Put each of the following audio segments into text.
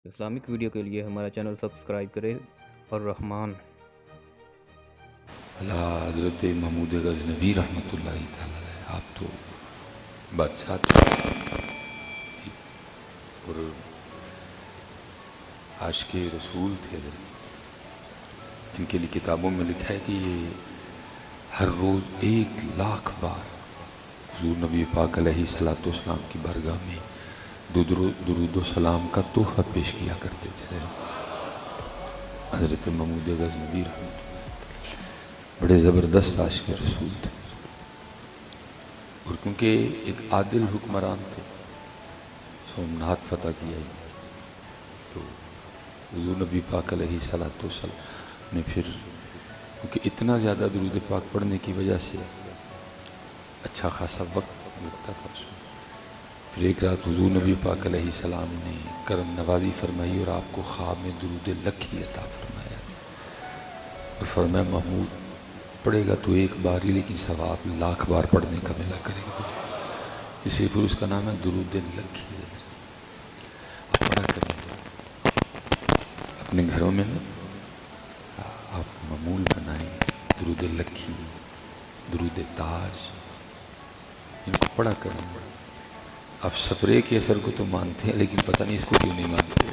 Islamic video کے لیے ہمارا چینل سبسکرائب کریں اور رحمان حضرت محمود غزنوی رحمۃ اللہ تعالی علیہ، آپ تو بادشاہ تھے اور عاشق رسول تھے حضرت۔ ان کے لیے کتابوں میں لکھا ہے کہ یہ ہر روز 1,00,000 بار حضور نبی پاک علیہ الصلوۃ والسلام کی بارگاہ میں درود و سلام کا تحفہ پیش کیا کرتے تھے حضرت محمود غزنوی رحمۃ اللہ، بڑے زبردست عاشق رسول تھے۔ اور کیونکہ ایک عادل حکمران تھے، سومنات فتح کیا ہی تو حضور نبی پاک علیہ الصلوۃ والسلام نے پھر کیونکہ اتنا زیادہ درود پاک پڑھنے کی وجہ سے اچھا خاصا وقت لگتا تھا اس میں، پھر ایک رات حضور نبی پاک علیہ السلام نے کرم نوازی فرمائی اور آپ کو خواب میں درود لکھی عطا فرمایا اور فرمایا محمود پڑھے گا تو ایک بار ہی لیکن ثواب 1,00,000 بار پڑھنے کا ملا کرے گا تجھے، اسی پھر اس کا نام ہے درود لکھی۔ آپ پڑھا کریں اپنے گھروں میں آپ معمول بنائیں، درود لکھی، درود تاج، ان کو پڑھا کریں۔ آپ سپرے کے اثر کو تو مانتے ہیں لیکن پتہ نہیں اس کو کیوں نہیں مانتے۔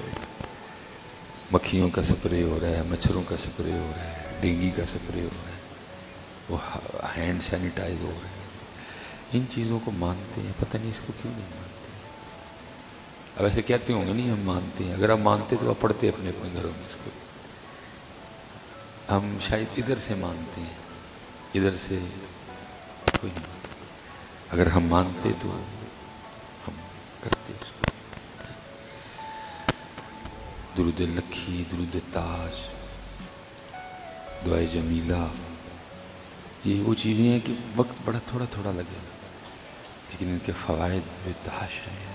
مکھیوں کا سپرے ہو رہا ہے، مچھروں کا سپرے ہو رہا ہے، ڈینگی کا سپرے ہو رہا ہے، وہ ہینڈ سینیٹائز ہو رہے ہیں، ان چیزوں کو مانتے ہیں، پتہ نہیں اس کو کیوں نہیں مانتے۔ اب ایسے کہتے ہوں گے نہیں ہم مانتے ہیں، اگر آپ مانتے تو آپ پڑھتے اپنے اپنے گھروں میں اس کو۔ ہم شاید ادھر سے مانتے ہیں، ادھر سے کوئی نہیں، اگر ہم مانتے تو ہم کرتے اس کو۔ درود لکھی، درود تاج، دعائے جمیلہ، یہ وہ چیزیں ہیں کہ وقت بڑا تھوڑا تھوڑا لگے لیکن ان کے فوائد بے تحاشا ہیں۔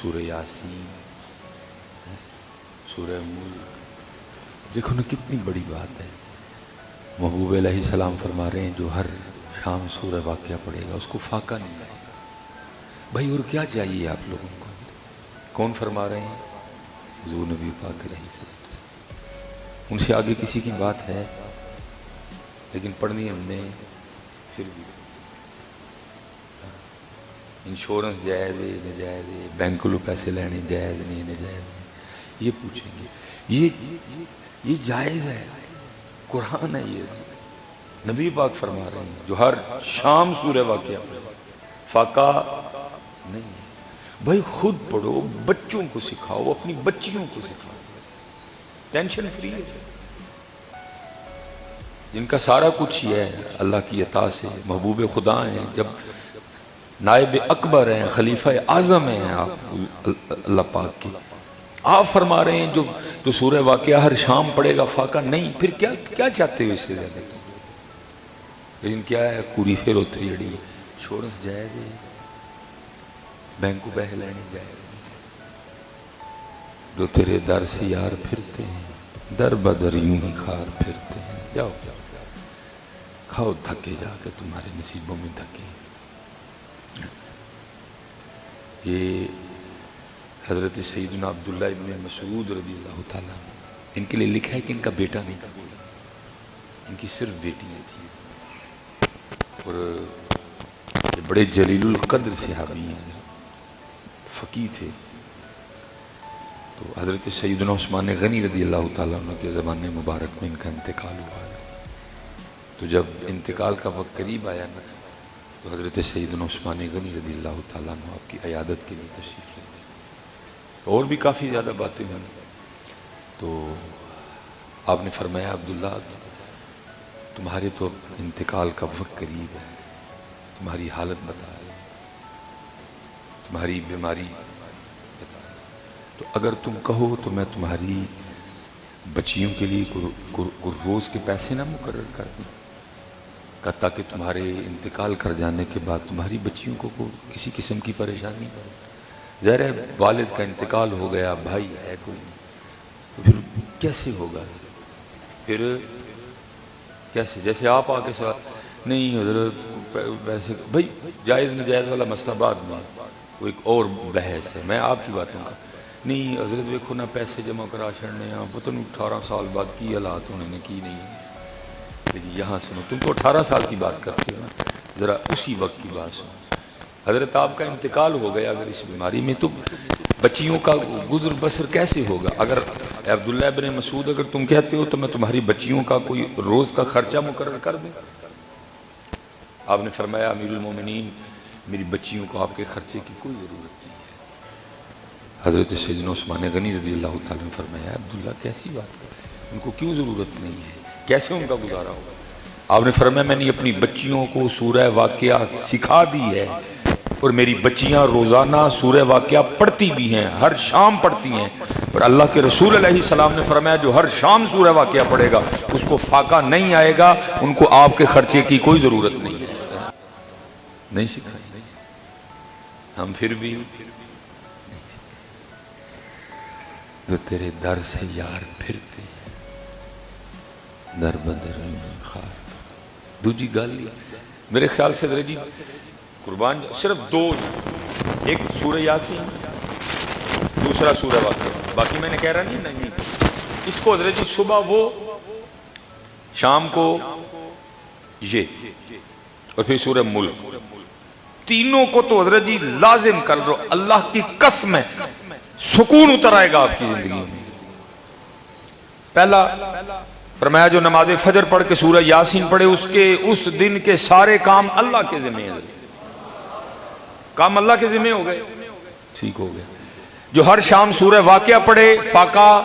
سورہ یاسین، سورہ ملک، دیکھو نا کتنی بڑی بات ہے۔ محبوب علیہ السلام فرما رہے ہیں جو ہر شام سورہ واقعہ پڑھے گا اس کو فاقہ نہیں آئے گا۔ بھائی اور کیا چاہیے آپ لوگوں کو؟ کون فرما رہے ہیں؟ حضور نبی پاک علیہ السلام۔ ان سے آگے کسی کی بات ہے لیکن پڑھنی ہم نے پھر بھی۔ انشورنس جائز ہے نجائز ہے، بینک کو پیسے لینے جائز نہیں نجائز نہیں، یہ پوچھیں گے۔ یہ جائز ہے، قرآن ہے، یہ نبی پاک فرما رہے ہیں جو ہر شام سورہ واقعہ فاقہ نہیں ہے۔ بھائی خود پڑھو، بچوں کو سکھاؤ، اپنی بچیوں کو سکھاؤ، ٹینشن فری ہے۔ جن کا سارا کچھ یہ ہے اللہ کی عطا سے، محبوب خدا ہیں، جب نائب اکبر ہیں، خلیفہ اعظم ہیں آپ اللہ پاک کی، آپ فرما رہے ہیں جو سورہ واقعہ ہر شام پڑھے گا فاقہ نہیں، پھر کیا چاہتے ہو اس سے زیادہ؟ لیکن کیا ہے، کوری پھر ہوتی جڑی انشورنس جائز ہے، بینک کو پیسے لینے جائز، جو تیرے در سے یار پھرتے ہیں در بدر یوں ہی خار پھرتے ہیں، جاؤ کھاؤ دھکے جا کے تمہارے نصیبوں میں دھکے۔ یہ حضرت سیدنا عبداللہ ابن مسعود رضی اللہ تعالیٰ ان کے لیے لکھا ہے کہ ان کا بیٹا نہیں تھا، ان کی صرف بیٹیاں تھیں، اور یہ بڑے جلیل القدر صحابی ہیں، فقیہ تھے۔ تو حضرت سیدنا عثمان غنی رضی اللہ تعالیٰ عنہ کے زمانے مبارک میں ان کا انتقال ہوا ہے۔ تو جب انتقال کا وقت قریب آیا نا تو حضرت سیدنا عثمان غنی رضی اللہ تعالیٰ عنہ آپ کی عیادت کے لیے تشریف لے گئے، اور بھی کافی زیادہ باتیں ہوئی۔ تو آپ نے فرمایا عبداللہ تمہارے تو انتقال کا وقت قریب ہے، تمہاری حالت بتا رہے ہیں، تمہاری بیماری بتا رہے ہیں، تو اگر تم کہو تو میں تمہاری بچیوں کے لیے روز کے پیسے نہ مقرر کر دوں، تاکہ تمہارے انتقال کر جانے کے بعد تمہاری بچیوں کو کسی قسم کی پریشانی نہ ہو۔ ظاہر ہے والد کا انتقال ہو گیا، بھائی ہے کوئی نہیں، تو پھر کیسے ہوگا؟ پھر کیسے؟ جیسے آپ آگے سے نہیں حضرت ویسے، بھائی جائز نجائز والا مسئلہ بعد میں، وہ ایک اور بحث ہے، میں آپ کی باتوں کا نہیں حضرت دیکھو نہ پیسے جمع کرا چھڑنے ہیں، پتہ نہیں 18 سال بعد کی حالات ہونے نے کی نہیں ہے، لیکن یہاں سنو، تم تو 18 سال کی بات کرتے ہو نا، ذرا اسی وقت کی بات سنو. حضرت آپ کا انتقال ہو گیا اگر اس بیماری میں، تو بچیوں کا گزر بسر کیسے ہوگا؟ اگر عبداللہ ابن مسعود اگر تم کہتے ہو تو میں تمہاری بچیوں کا کوئی روز کا خرچہ مقرر کر دوں. آپ نے فرمایا امیر المومنین میری بچیوں کو آپ کے خرچے کی کوئی ضرورت نہیں ہے. حضرت سیدنا عثمان غنی رضی اللہ تعالیٰ نے فرمایا عبداللہ کیسی بات ہے، ان کو کیوں ضرورت نہیں ہے، کیسے ان کا گزارا ہوگا؟ آپ نے فرمایا میں نے اپنی بچیوں کو سورہ واقعہ سکھا دی ہے، اور میری بچیاں روزانہ سورہ واقعہ پڑھتی بھی ہیں، ہر شام پڑھتی ہیں. اور اللہ کے رسول علیہ السلام نے فرمایا جو ہر شام سورہ واقعہ پڑھے گا اس کو فاقہ نہیں آئے گا، ان کو آپ کے خرچے کی کوئی ضرورت نہیں ہے. نہیں سکھا ہم پھر بھی جو تیرے در سے یار پھرتے ہیں در بدر خار. دوجی گل میرے خیال سے حضرت جی قربان صرف دو، ایک سورہ یاسین دوسرا سورہ واقعہ، باقی میں نے کہہ رہا نہیں. اس کو حضرت جی صبح وہ، شام کو یہ، اور پھر سورہ ملک، تینوں کو تو حضرت جی لازم کر لو. اللہ کی قسم ہے سکون اتر آئے گا آپ کی زندگی میں. پہلا فرمایا جو نماز فجر پڑھ کے سورہ یاسین پڑھے اس دن کے سارے کام اللہ کے ذمہ ہیں، کام اللہ کے ذمہ ہو گئے، ٹھیک ہو گیا. جو ہر شام سورہ واقعہ پڑھے فاقہ،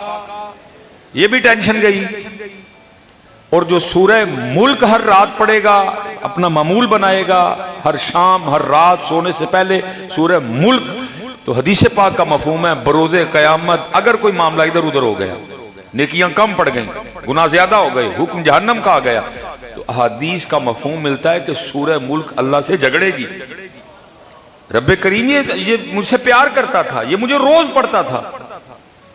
یہ بھی ٹینشن گئی. اور جو سورہ ملک ہر رات پڑھے گا، اپنا معمول بنائے گا ہر شام ہر رات سونے سے پہلے سورہ ملک، تو حدیث پاک کا مفہوم ہے بروز قیامت اگر کوئی معاملہ ادھر ادھر ہو گیا، نیکیاں کم پڑ گئیں، گناہ زیادہ ہو گئے، حکم جہنم کا آ گیا، تو حدیث کا مفہوم ملتا ہے کہ سورہ ملک اللہ سے جھگڑے گی. رب کریم یہ مجھ سے پیار کرتا تھا، یہ مجھے روز پڑھتا تھا،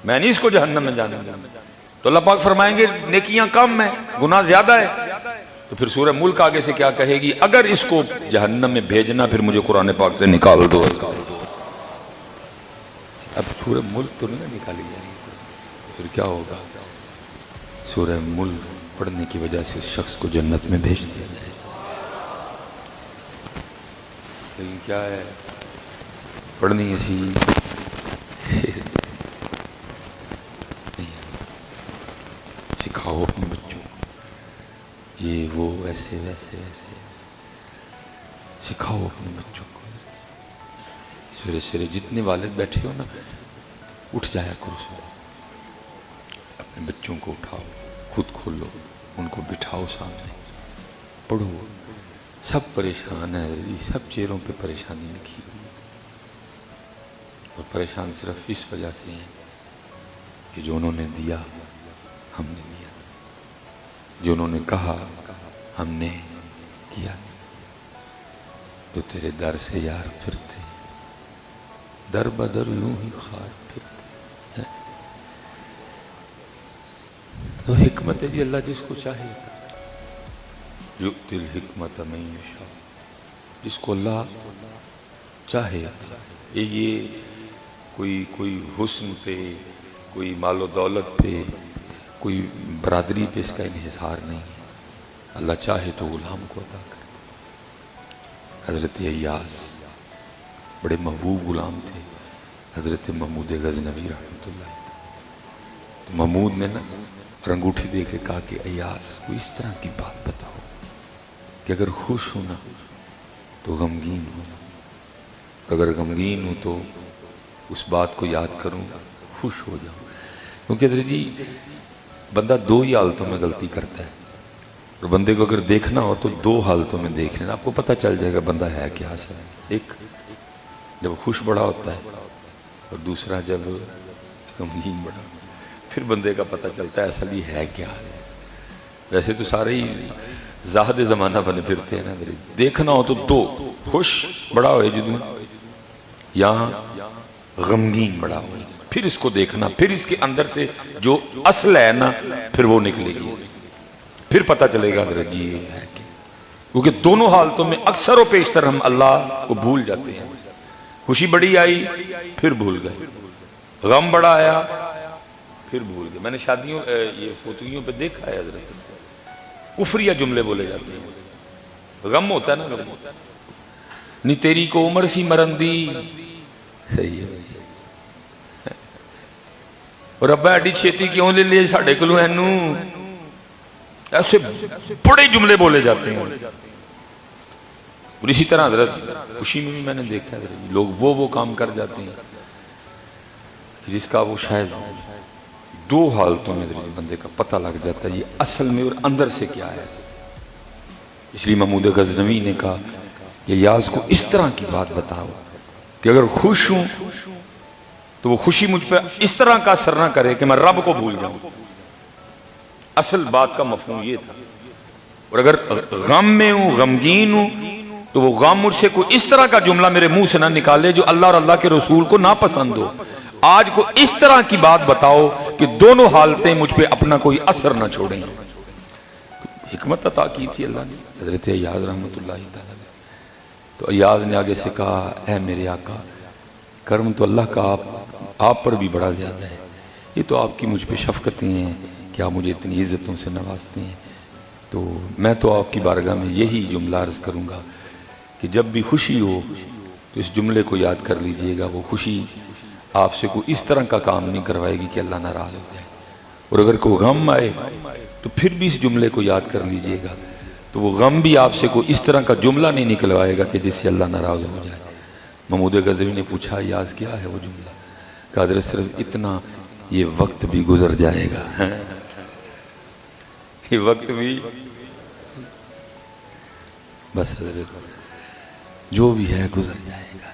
میں نہیں اس کو جہنم میں جانے دوں. تو اللہ پاک فرمائیں گے نیکیاں کم ہیں، گناہ زیادہ ہے. تو پھر سورہ ملک آگے سے کیا کہے گی؟ اگر اس کو جہنم میں بھیجنا پھر مجھے قرآن پاک سے نکال دو. اب سورہ ملک تو نہیں نکالی جائے گی، پھر کیا ہوگا؟ سورہ ملک پڑھنے کی وجہ سے اس شخص کو جنت میں بھیج دیا جائے. لیکن کیا ہے پڑھنی اسی سکھاؤ اپنے بچوں یہ وہ ایسے ویسے ایسے سکھاؤ اپنے بچوں کو. سورے سورے جتنے والد بیٹھے ہو نا، اٹھ جایا کرو سورے، اپنے بچوں کو اٹھاؤ، خود کھولو، ان کو بٹھاؤ سامنے، پڑھو. سب پریشان ہے، سب چہروں پہ پریشانی لکھی ہوئی، اور پریشان صرف اس وجہ سے ہیں کہ جو انہوں نے دیا ہم نے دیا، جو انہوں نے کہا ہم نے کیا. جو تیرے در سے یار پھرتے در بدر یوں ہی خار پھرتے. تو حکمت ہے جی اللہ جس کو چاہے، یؤتی الحکمت من یشاء، جس کو اللہ چاہے. یہ کوئی حسن پہ، کوئی مال و دولت پہ، کوئی برادری پہ اس کا انحصار نہیں ہے. اللہ چاہے تو غلام کو عطا کرے. حضرت ایاس بڑے محبوب غلام تھے حضرت محمود غزنوی رحمۃ اللہ. محمود نے نا انگوٹھی دے کے کہا کہ ایاس کوئی اس طرح کی بات بتاؤ کہ اگر خوش ہونا تو غمگین ہونا، اگر غمگین ہوں تو اس بات کو یاد کروں خوش ہو جاؤں. کیونکہ حضرت جی بندہ دو ہی حالتوں میں غلطی کرتا ہے، اور بندے کو اگر دیکھنا ہو تو دو حالتوں میں دیکھ لینا، آپ کو پتہ چل جائے گا بندہ ہے کیا اصل میں. ایک جب خوش بڑا ہوتا ہے، اور دوسرا جب غمگین بڑا ہوتا ہے، پھر بندے کا پتہ چلتا ہے اصل یہ ہے کیا ہے. ویسے تو سارے ہی زاہد زمانہ بنے پھرتے ہیں نا. دیکھنا ہو تو دو، خوش بڑا ہوئے جدوں، یہاں غمگین بڑا ہوئے، پھر اس کو دیکھنا، پھر اس کے اندر سے جو اصل ہے نا پھر وہ نکلے گی، پھر پتہ چلے گا حضرت یہ ہے کہ. کیونکہ دونوں حالتوں میں اکثر و پیشتر ہم اللہ کو بھول جاتے ہیں. خوشی بڑی آئی پھر بھول گئے، غم بڑا آیا پھر بھول گئے. میں نے شادیوں یہ فوتویوں پہ دیکھا ہے حضرت سے کفریہ جملے بولے جاتے ہیں. غم ہوتا ہے نا, غم نی تیری کو عمر سی مرندی. صحیح ہے. اور ابا ایڈی چھیتی کیوں لے لیے ساڑھے کلو اینو, ایسے بڑے جملے بولے جاتے ہیں. اور اسی طرح حضرت خوشی میں بھی میں نے دیکھا ہے لوگ وہ کام کر جاتے ہیں جس کا وہ شاید دو حالتوں میں بندے کا پتہ لگ جاتا ہے یہ اصل میں اور اندر سے کیا ہے. اس لیے محمود غزنوی نے کہا کہ یاز کو اس طرح کی بات بتاؤ کہ اگر خوش ہوں تو وہ خوشی مجھ پہ اس طرح کا اثر نہ کرے کہ میں رب کو بھول جاؤں. اصل بات کا مفہوم یہ تھا. اور اگر غم میں ہوں, غمگین ہوں, تو وہ غم مجھ سے کوئی اس طرح کا جملہ میرے منہ سے نہ نکالے جو اللہ اور اللہ کے رسول کو ناپسند ہو. آج کو اس طرح کی بات بتاؤ کہ دونوں حالتیں مجھ پہ اپنا کوئی اثر نہ چھوڑیں. حکمت عطا کی تھی اللہ نے حضرت ایاز رحمت اللہ تعالی. تو ایاز نے آگے سے کہا اے میرے آقا, کرم تو اللہ کا آپ پر بھی بڑا زیادہ ہے. یہ تو آپ کی مجھ پہ شفقتیں ہیں کہ آپ مجھے اتنی عزتوں سے نوازتے ہیں. تو میں تو آپ کی بارگاہ میں یہی جملہ عرض کروں گا کہ جب بھی خوشی ہو تو اس جملے کو یاد کر لیجئے گا. وہ خوشی آپ سے کوئی اس طرح کا کام نہیں کروائے گی کہ اللہ ناراض ہو جائے. اور اگر کوئی غم آئے تو پھر بھی اس جملے کو یاد کر لیجئے گا تو وہ غم بھی آپ سے کوئی اس طرح کا جملہ نہیں نکلوائے گا کہ جس سے اللہ ناراض ہو جائے. محمود غزنوی نے پوچھا یاز کیا ہے وہ جملہ؟ کہ حضرت صرف اتنا, یہ وقت بھی گزر جائے گا. یہ وقت بھی بس حضرت جو بھی ہے گزر جائے گا.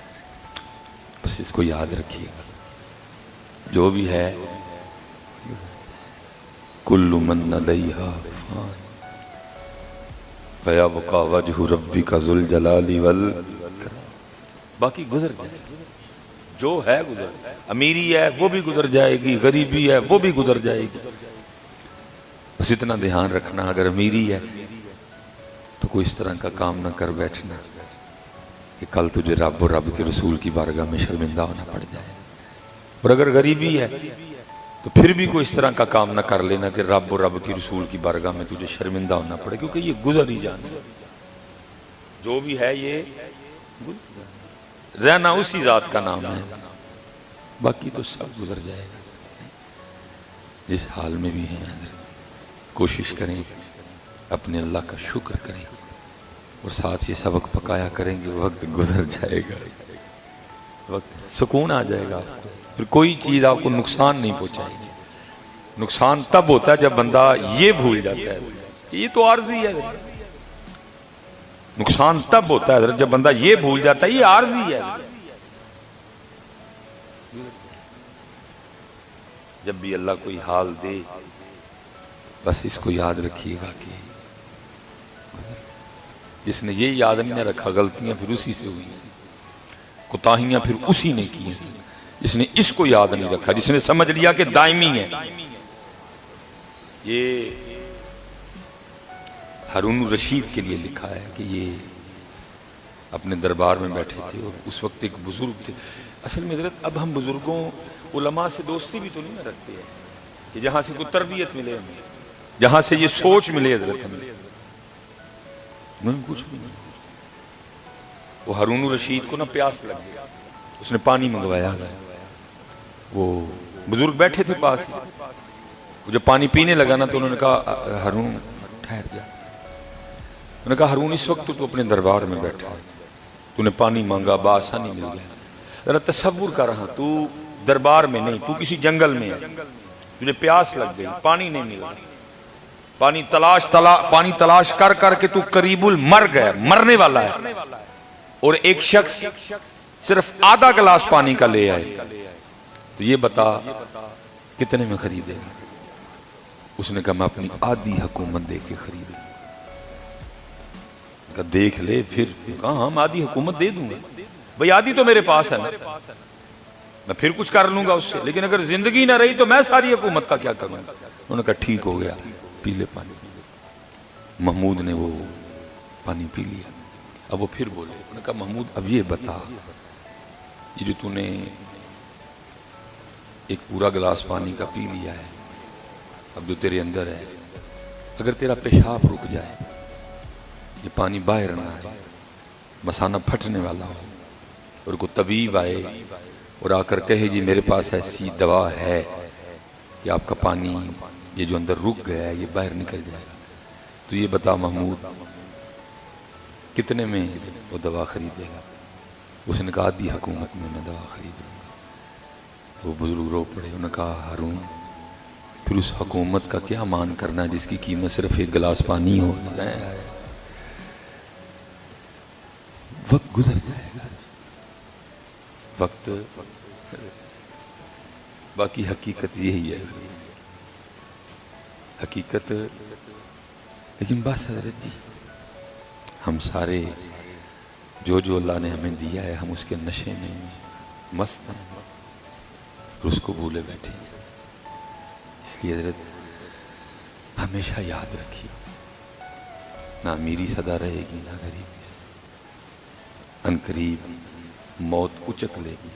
بس اس کو یاد رکھیے گا, جو بھی ہے کل من علیہا فان فیبقی وجہ ربک ذو الجلال والکرام. باقی گزر جائے گا, جو ہے گزر. امیری ہے وہ بھی گزر جائے گی, غریبی ہے وہ بھی گزر جائے گی. بس اتنا دھیان رکھنا اگر امیری ہے تو کوئی اس طرح کا کام نہ کر بیٹھنا کہ کل تجھے رب اور رب کے رسول کی بارگاہ میں شرمندہ ہونا پڑ جائے. اور اگر غریبی ہے تو پھر بھی کوئی اس طرح کا کام نہ کر لینا کہ رب اور رب کی رسول کی بارگاہ میں تجھے شرمندہ ہونا پڑے, کیونکہ یہ گزر ہی جانا. جو بھی ہے یہ رہنا اسی ذات کا نام ہے, باقی تو سب گزر جائے گا. جس حال میں بھی ہیں کوشش کریں اپنے اللہ کا شکر کریں اور ساتھ یہ سبق پکایا کریں کہ وقت گزر جائے گا, وقت سکون آ جائے گا آپ کو. پھر کوئی چیز آپ کو نقصان نہیں پہنچائے گی. نقصان تب ہوتا ہے جب بندہ یہ بھول جاتا ہے, یہ تو عارضی ہے. نقصان تب ہوتا ہے جب بندہ یہ بھول جاتا ہے یہ عارضی ہے. جب بھی اللہ کوئی حال دے بس اس کو یاد رکھیے گا کہ جس نے یہ یاد نہیں رکھا غلطیاں پھر اسی سے ہوئی, کوتاہیاں پھر اسی نے کی ہیں. جس نے اس کو یاد نہیں رکھا, جس نے سمجھ لیا کہ دائمی ہے. یہ ہارون الرشید کے لیے لکھا ہے کہ یہ اپنے دربار میں بیٹھے تھے اور اس وقت ایک بزرگ تھے. اصل میں حضرت اب ہم بزرگوں علماء سے دوستی بھی تو نہیں نہ رکھتے ہیں کہ جہاں سے کوئی تربیت ملے ہمیں, جہاں سے یہ سوچ ملے حضرت ہمیں. کچھ بھی نہیں. وہ ہارون الرشید کو نا پیاس لگ گیا, اس نے پانی منگوایا. وہ بزرگ بیٹھے تھے پاس, وہ جب پانی پینے لگا نا تو انہوں نے کہا ہارون ٹھہر جا. انہوں نے کہا ہارون اس وقت تو اپنے دربار میں بیٹھا ہے, تو نے پانی مانگا بآسانی مل گیا. ذرا تصور کر رہا, تو دربار میں نہیں, تو کسی جنگل میں ہے, تجھے پیاس لگ گئی, پانی نہیں ملا, پانی تلاش کر کر کے تو قریب المر گیا, مرنے والا ہے, اور ایک شخص صرف آدھا گلاس پانی کا لے آئے, تو یہ بتا کتنے میں خریدے گا؟ اس نے کہا میں اپنی آدھی حکومت دے کے خریدوں. کہا دیکھ لے پھر. کہا ہاں میں آدھی حکومت دے دوں گا, بھئی آدھی تو میرے پاس ہے نا, میں پھر کچھ کر لوں گا اس سے, لیکن اگر زندگی نہ رہی تو میں ساری حکومت کا کیا کروں گا. انہوں نے کہا ٹھیک ہو گیا, پی لے پانی. محمود نے وہ پانی پی لیا. اب وہ پھر بولے, انہوں نے کہا محمود اب یہ بتا, یہ جو تو نے ایک پورا گلاس پانی کا پی لیا ہے، اب جو تیرے اندر ہے، اگر تیرا پیشاب رک جائے، یہ پانی باہر نہ آئے، مثانہ پھٹنے والا ہو، اور کوئی طبیب آئے اور آ کر کہے جی میرے پاس ایسی دوا ہے کہ آپ کا پانی یہ جو اندر رک گیا ہے یہ باہر نکل جائے گا، تو یہ بتا محمود کتنے میں وہ دوا خریدے گا؟ اس نے کہا آدھی حکومت میں دوا خریدوں گا۔ وہ بزرگ رو پڑے، انہوں نے کہا ہارون پھر اس حکومت کا کیا مان کرنا ہے جس کی قیمت صرف ایک گلاس پانی ہو؟ وقت گزر جائے گا، وقت، باقی حقیقت یہی ہے، حقیقت۔ لیکن بس حضرت جی ہم سارے جو اللہ نے ہمیں دیا ہے ہم اس کے نشے میں مست ہیں اور اس کو بھولے بیٹھے ہیں۔ اس لیے حضرت ہمیشہ یاد رکھیے، نہ امیری صدا رہے گی نہ غریبی، ان قریب موت اچک لے گی،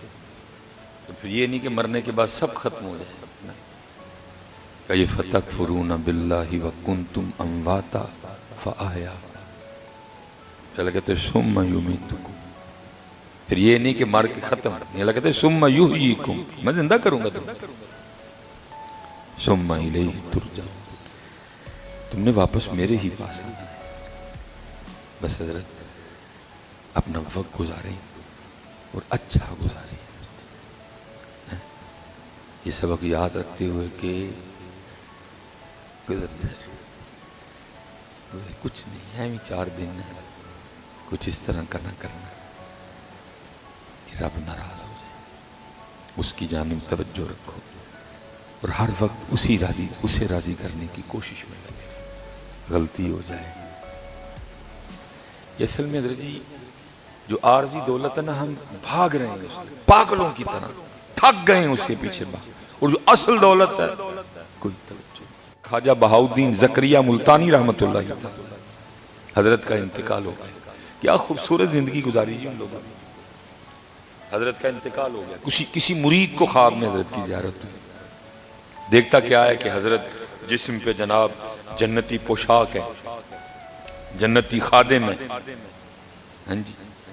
تو پھر یہ نہیں کہ مرنے کے بعد سب ختم ہو جائے، کیف تکفرون باللہ وکنتم امواتا فاحیا، اللہ کہتے ہیں ثم یمیتکم، پھر یہ نہیں کہ مر کے ختم، اللہ کہتے ہیں ثم یحییکم، میں زندہ کروں گا تم، ثم الیہ ترجعون، تم نے واپس میرے ہی پاس آنا ہے۔ بس حضرت اپنا وقت گزاریں اور اچھا گزاریں، یہ سبق یاد رکھتے ہوئے کہ گزر جائے، کچھ نہیں ہے، 4 دن ہے، کچھ اس طرح کا نہ کرنا کہ رب ناراض ہو جائے، اس کی جانب توجہ رکھو اور ہر وقت اسے راضی کرنے کی کوشش میں لگے، غلطی ہو جائے۔ یہ اصل میں حضرت جی جو عارضی دولت ہے نا، ہم بھاگ رہے ہیں پاگلوں کی طرح، تھک گئے ہیں اس کے پیچھے بھاگ، اور جو اصل دولت ہے کوئی توجہ۔ خواجہ بہاؤالدین زکریا ملتانی رحمۃ اللہ علیہ حضرت کا انتقال ہو گیا، کیا خوبصورت زندگی گزاری جی ان لوگوں نے، حضرت کا انتقال ہو گیا، کسی مرید کو خواب میں حضرت کی زیارت ہوئی، دیکھتا کیا ہے کہ حضرت جسم پہ جناب جنتی پوشاک ہے، جنتی خادم ہے، ہاں جی،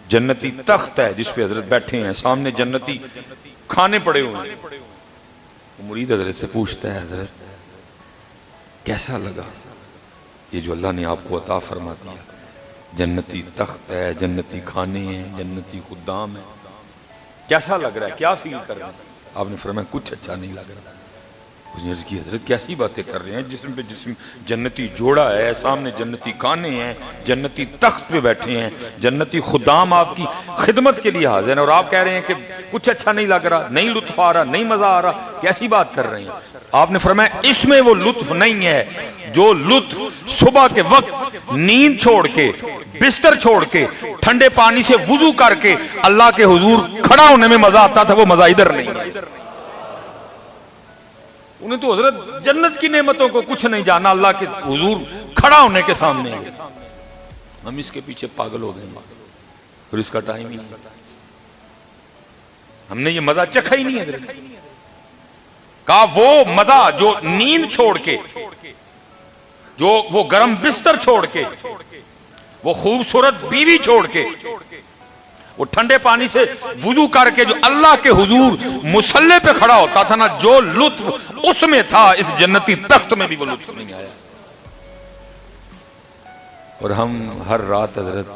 جنتی تخت ہے جس پہ حضرت بیٹھے ہیں، سامنے جنتی کھانے پڑے ہوئے ہیں۔ وہ مرید حضرت سے پوچھتا ہے حضرت کیسا لگا یہ جو اللہ نے آپ کو عطا فرما دیا، جنتی تخت ہے، جنتی کھانے ہیں، جنتی خدام ہے، کیسا لگ رہا ہے، کیا فیل کر رہے ہیں؟ آپ نے فرمایا کچھ اچھا نہیں لگ رہا۔ اس نے عرض کی حضرت کیسی باتیں کر رہے ہیں، جسم پہ جسم جنتی جوڑا ہے، سامنے جنتی کانے ہیں، جنتی تخت پہ بیٹھے ہیں، جنتی خدام آپ کی خدمت کے لیے حاضر ہیں، اور آپ کہہ رہے ہیں کہ کچھ اچھا نہیں لگ رہا، نہیں لطف آ رہا، نہیں مزہ آ رہا، کیسی بات کر رہے ہیں؟ آپ نے فرمایا اس میں وہ لطف نہیں ہے جو لطف صبح کے وقت نیند چھوڑ کے، بستر چھوڑ کے، ٹھنڈے پانی سے وضو کر کے اللہ کے حضور کھڑا ہونے میں مزہ آتا تھا، وہ مزہ ادھر نہیں ہے۔ انہیں تو حضرت جنت کی نعمتوں کو کچھ نہیں جانا، اللہ کے حضور کھڑا ہونے کے سامنے ہے۔ ہم اس کے پیچھے پاگل ہو گئے ہیں اور اس کا ٹائم ہی نہیں، ہم نے یہ مزہ چکھا ہی نہیں حضرت۔ کہا وہ مزہ جو نیند چھوڑ کے، جو وہ گرم بستر چھوڑ کے، وہ خوبصورت بیوی چھوڑ کے، وہ ٹھنڈے پانی سے وضو کر کے جو اللہ کے حضور مصلی پہ کھڑا ہوتا تھا نا، جو لطف اس میں تھا اس جنتی تخت میں بھی وہ لطف نہیں آیا۔ اور ہم ہر رات حضرت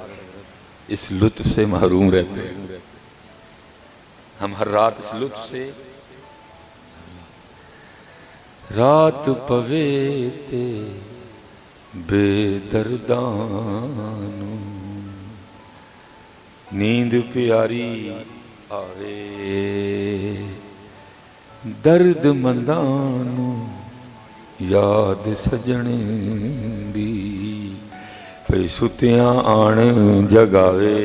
اس لطف سے محروم رہتے ہیں، ہم ہر رات اس لطف سے، رات پوے تے بے دردانو نیند پیاری آوے درد مندانو یاد سجن دی پئی ستیاں آن جگاوے۔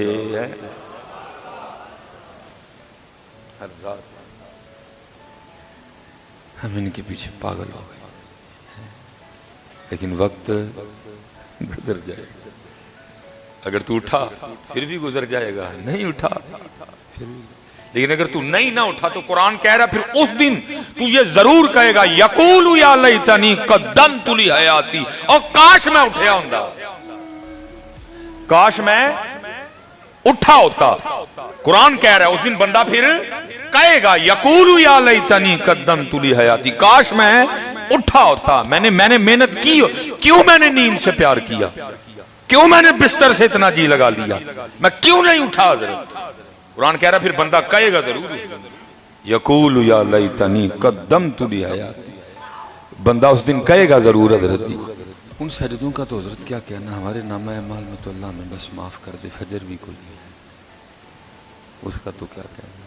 ہر رات ہم ان کے پیچھے پاگل ہو گئے، لیکن وقت گزر جائے گا، اگر تو اٹھا پھر بھی گزر جائے گا، نہیں اٹھا پھر بھی، لیکن اگر تو نہیں نہ اٹھا تو قرآن کہہ رہا پھر اس دن تو یہ ضرور کہے گا یقول یا لیتنی قدمت لحیاتی، اور کاش میں اٹھیا ہوندا، کاش میں اٹھا ہوتا۔ قرآن کہہ رہا ہے اس دن بندہ پھر کہے گا یقول یا لیتنی قدمت لحیاتی، کاش میں اٹھا ہوتا، میں نے محنت کی، کیوں میں نے نیند سے پیار کیا، کیوں میں نے بستر سے اتنا جی لگا لیا، میں کیوں نہیں اٹھا حضرت۔ قرآن کہہ رہا پھر بندہ کہے گا ضرور یقول یا لیتنی قدمت لحیاتی، بندہ اس دن کہے گا ضرور حضرت۔ ان سجدوں کا تو حضرت کیا کہنا، ہمارے نامہ اعمال میں تو اللہ میں بس معاف کر دے، فجر بھی کوئی نہیں ہے، اس کا تو کیا کہنا۔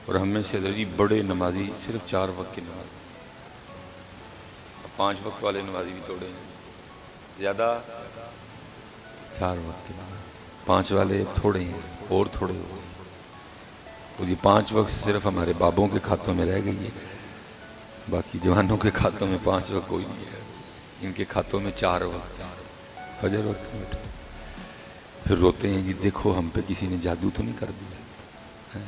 اور ہم میں سے حضرت جی بڑے نمازی صرف 4 وقت کی نماز، 5 وقت والے نمازی بھی تھوڑے ہیں، زیادہ 4 وقت کی نماز، 5 والے تھوڑے ہیں اور تھوڑے ہو گئے، تو یہ 5 وقت صرف ہمارے بابوں کے کھاتوں میں رہ گئی ہے، باقی جوانوں کے کھاتوں میں 5 وقت کوئی نہیں ہے، ان کے کھاتوں میں 4 وقت، فجر وقت میں اٹھتے پھر روتے ہیں جی دیکھو ہم پہ کسی نے جادو تو نہیں کر دیا۔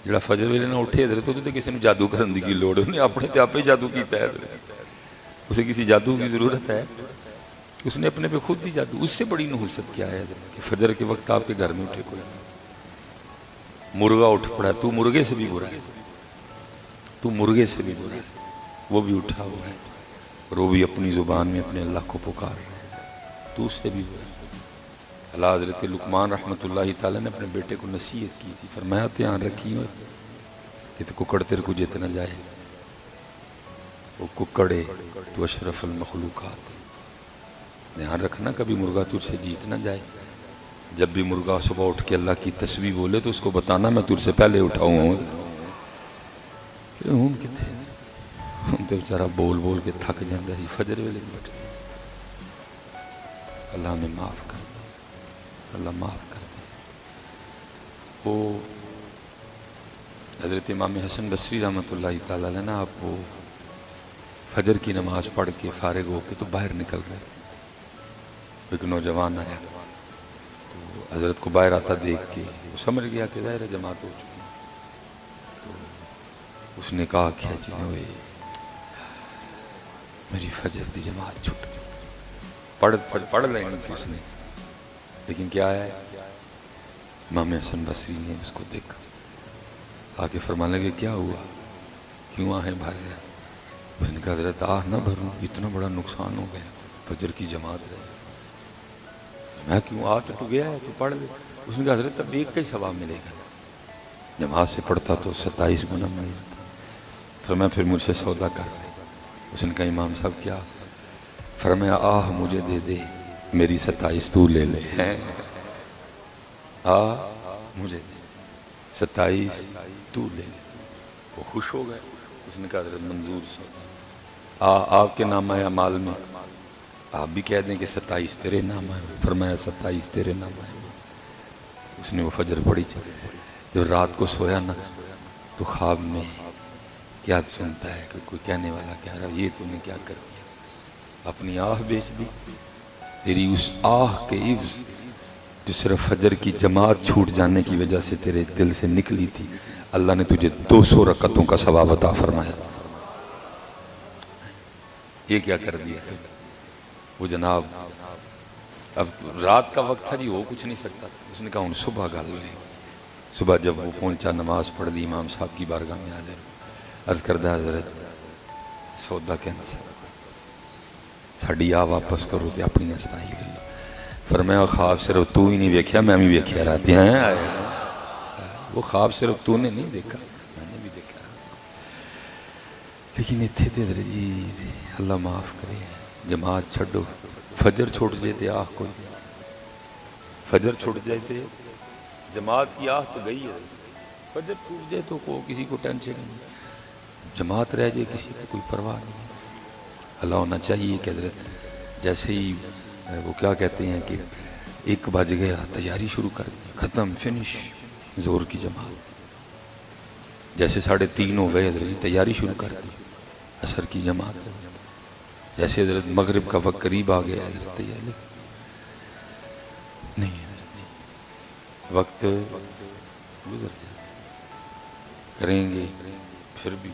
جڑا فجر ویلے نہ اٹھے حضرت تو کسی نے جادو کرنے کی لوڑ نہیں، اپنے تے آپ ہی جادو کیتا ہے حضرت، اسے کسی جادو کی ضرورت ہے، اس نے اپنے پہ خود ہی جادو۔ اس سے بڑی نحوست کیا ہے حضرت کہ فجر کے وقت آپ کے گھر میں اٹھے کوئی مرغا اٹھ پڑا ہے، تو مرغے سے بھی برا ہے، تو مرغے سے بھی برا ہے، وہ بھی اٹھا ہوا ہے اور وہ بھی اپنی زبان میں اپنے اللہ کو پکار رہا ہے، تو اس سے بھی برا ہے۔ اللہ حضرت لقمان رحمۃ اللہ تعالیٰ نے اپنے بیٹے کو نصیحت کی تھی، فرمایا دھیان رکھی ہو کہ تو ککڑ تیرے کو جیت نہ جائے، وہ ککڑے تو اشرف المخلوقات، دھیان رکھنا کبھی مرغا تجھ سے جیت نہ جائے، جب بھی مرغا صبح اٹھ کے اللہ کی تسبیح بولے تو اس کو بتانا میں تجھ سے پہلے اٹھاؤں ہوں، ہوں کتنے ہوں تو بیچارہ بول بول کے تھک جاندہ ہی، فجر ویلے بیٹھ اللہ ہمیں معاف کر، اللہ معاف کر دے۔ وہ حضرت امام حسن بصری رحمۃ اللہ تعالیٰ علیہ نا، آپ وہ فجر کی نماز پڑھ کے فارغ ہو کے تو باہر نکل رہے تھے، ایک نوجوان آیا تو حضرت کو باہر آتا دیکھ کے وہ سمجھ گیا کہ ظاہر جماعت ہو چکی، تو اس نے کہا کہ جی ہوئے میری فجر دی جماعت چھٹ گئی، پڑھ لینی تھی اس نے، لیکن کیا ہے امام حسن بصری نے اس کو دیکھا، آکے فرمانے لگے کیا ہوا، کیوں آہیں بھر رہا؟ اس نے کہا حضرت آہ نہ بھروں، اتنا بڑا نقصان ہو گیا، فجر کی جماعت رہے، میں کیوں آہ تو گیا ہے تو پڑھ لے۔ اس نے کہا حضرت اب ایک کا ہی ثواب ملے گا، جماعت سے پڑھتا تو 27 گنا مل جاتا، فرمایا پھر مجھ سے سودا کر لے۔ اس نے کہا امام صاحب کیا؟ فرمایا آہ مجھے دے دے، میری 27 تو لے لے، مجھے دے 27 تو لے لے۔ وہ خوش ہو گئے، اس نے کہا حضرت منظور سودا، آپ کے نامہ اعمال میں آپ بھی کہہ دیں کہ 27 تیرے نامہ ہے، فرمایا 27 تیرے نامہ ہے۔ اس نے وہ فجر پڑھی، جب رات کو سویا نا تو خواب میں یاد سنتا ہے کہ کوئی کہنے والا کہہ رہا یہ تو نے کیا کر دیا، اپنی آہ بیچ دی، تیری اس آہ کے عوض جو صرف فجر کی جماعت چھوٹ جانے کی وجہ سے تیرے دل سے نکلی تھی، اللہ نے تجھے 200 رکعتوں کا ثواب عطا فرمایا۔ یہ کیا کر دیا ہے وہ جناب، اب رات کا وقت تھا جی، وہ کچھ نہیں سکتا تھا، اس نے کہا ہوں صبح گل لیں۔ صبح جب وہ پہنچا نماز پڑھ دی، امام صاحب کی بارگاہ میں حاضر، عرض کردہ حضرت سودا کینسل، ساڑی آ واپس کرو تے اپنی استائی اللہ۔ فرمایا خواب صرف تو ہی نہیں دیکھا، میں بھی دیکھا رہتی ہیں، وہ خواب صرف تو نے نہیں دیکھا، میں نے بھی دیکھا، لیکن اتھے تے حضرت جی اللہ معاف کرے، جماعت چھڑو، فجر چھوٹ جائے تے آہ کوئی، فجر چھوٹ جائے تے جماعت کی آہ تو گئی ہے، فجر چھوٹ جائے تو کسی کو ٹینشن نہیں، جماعت رہ جائے کسی کو کوئی پرواہ نہیں۔ اللہ ہونا چاہیے کہ حضرت جیسے ہی وہ کیا کہتے ہیں کہ 1 بج گیا تیاری شروع کر دی، ختم فنش زور کی جماعت، جیسے 3:30 ہو گئے حضرت تیاری شروع کر دی عصر کی جماعت، جیسے حضرت مغرب کا وقت قریب آ گیا حضرت تیاری نہیں، حضرت وقت گزر جائے. کریں گے پھر بھی,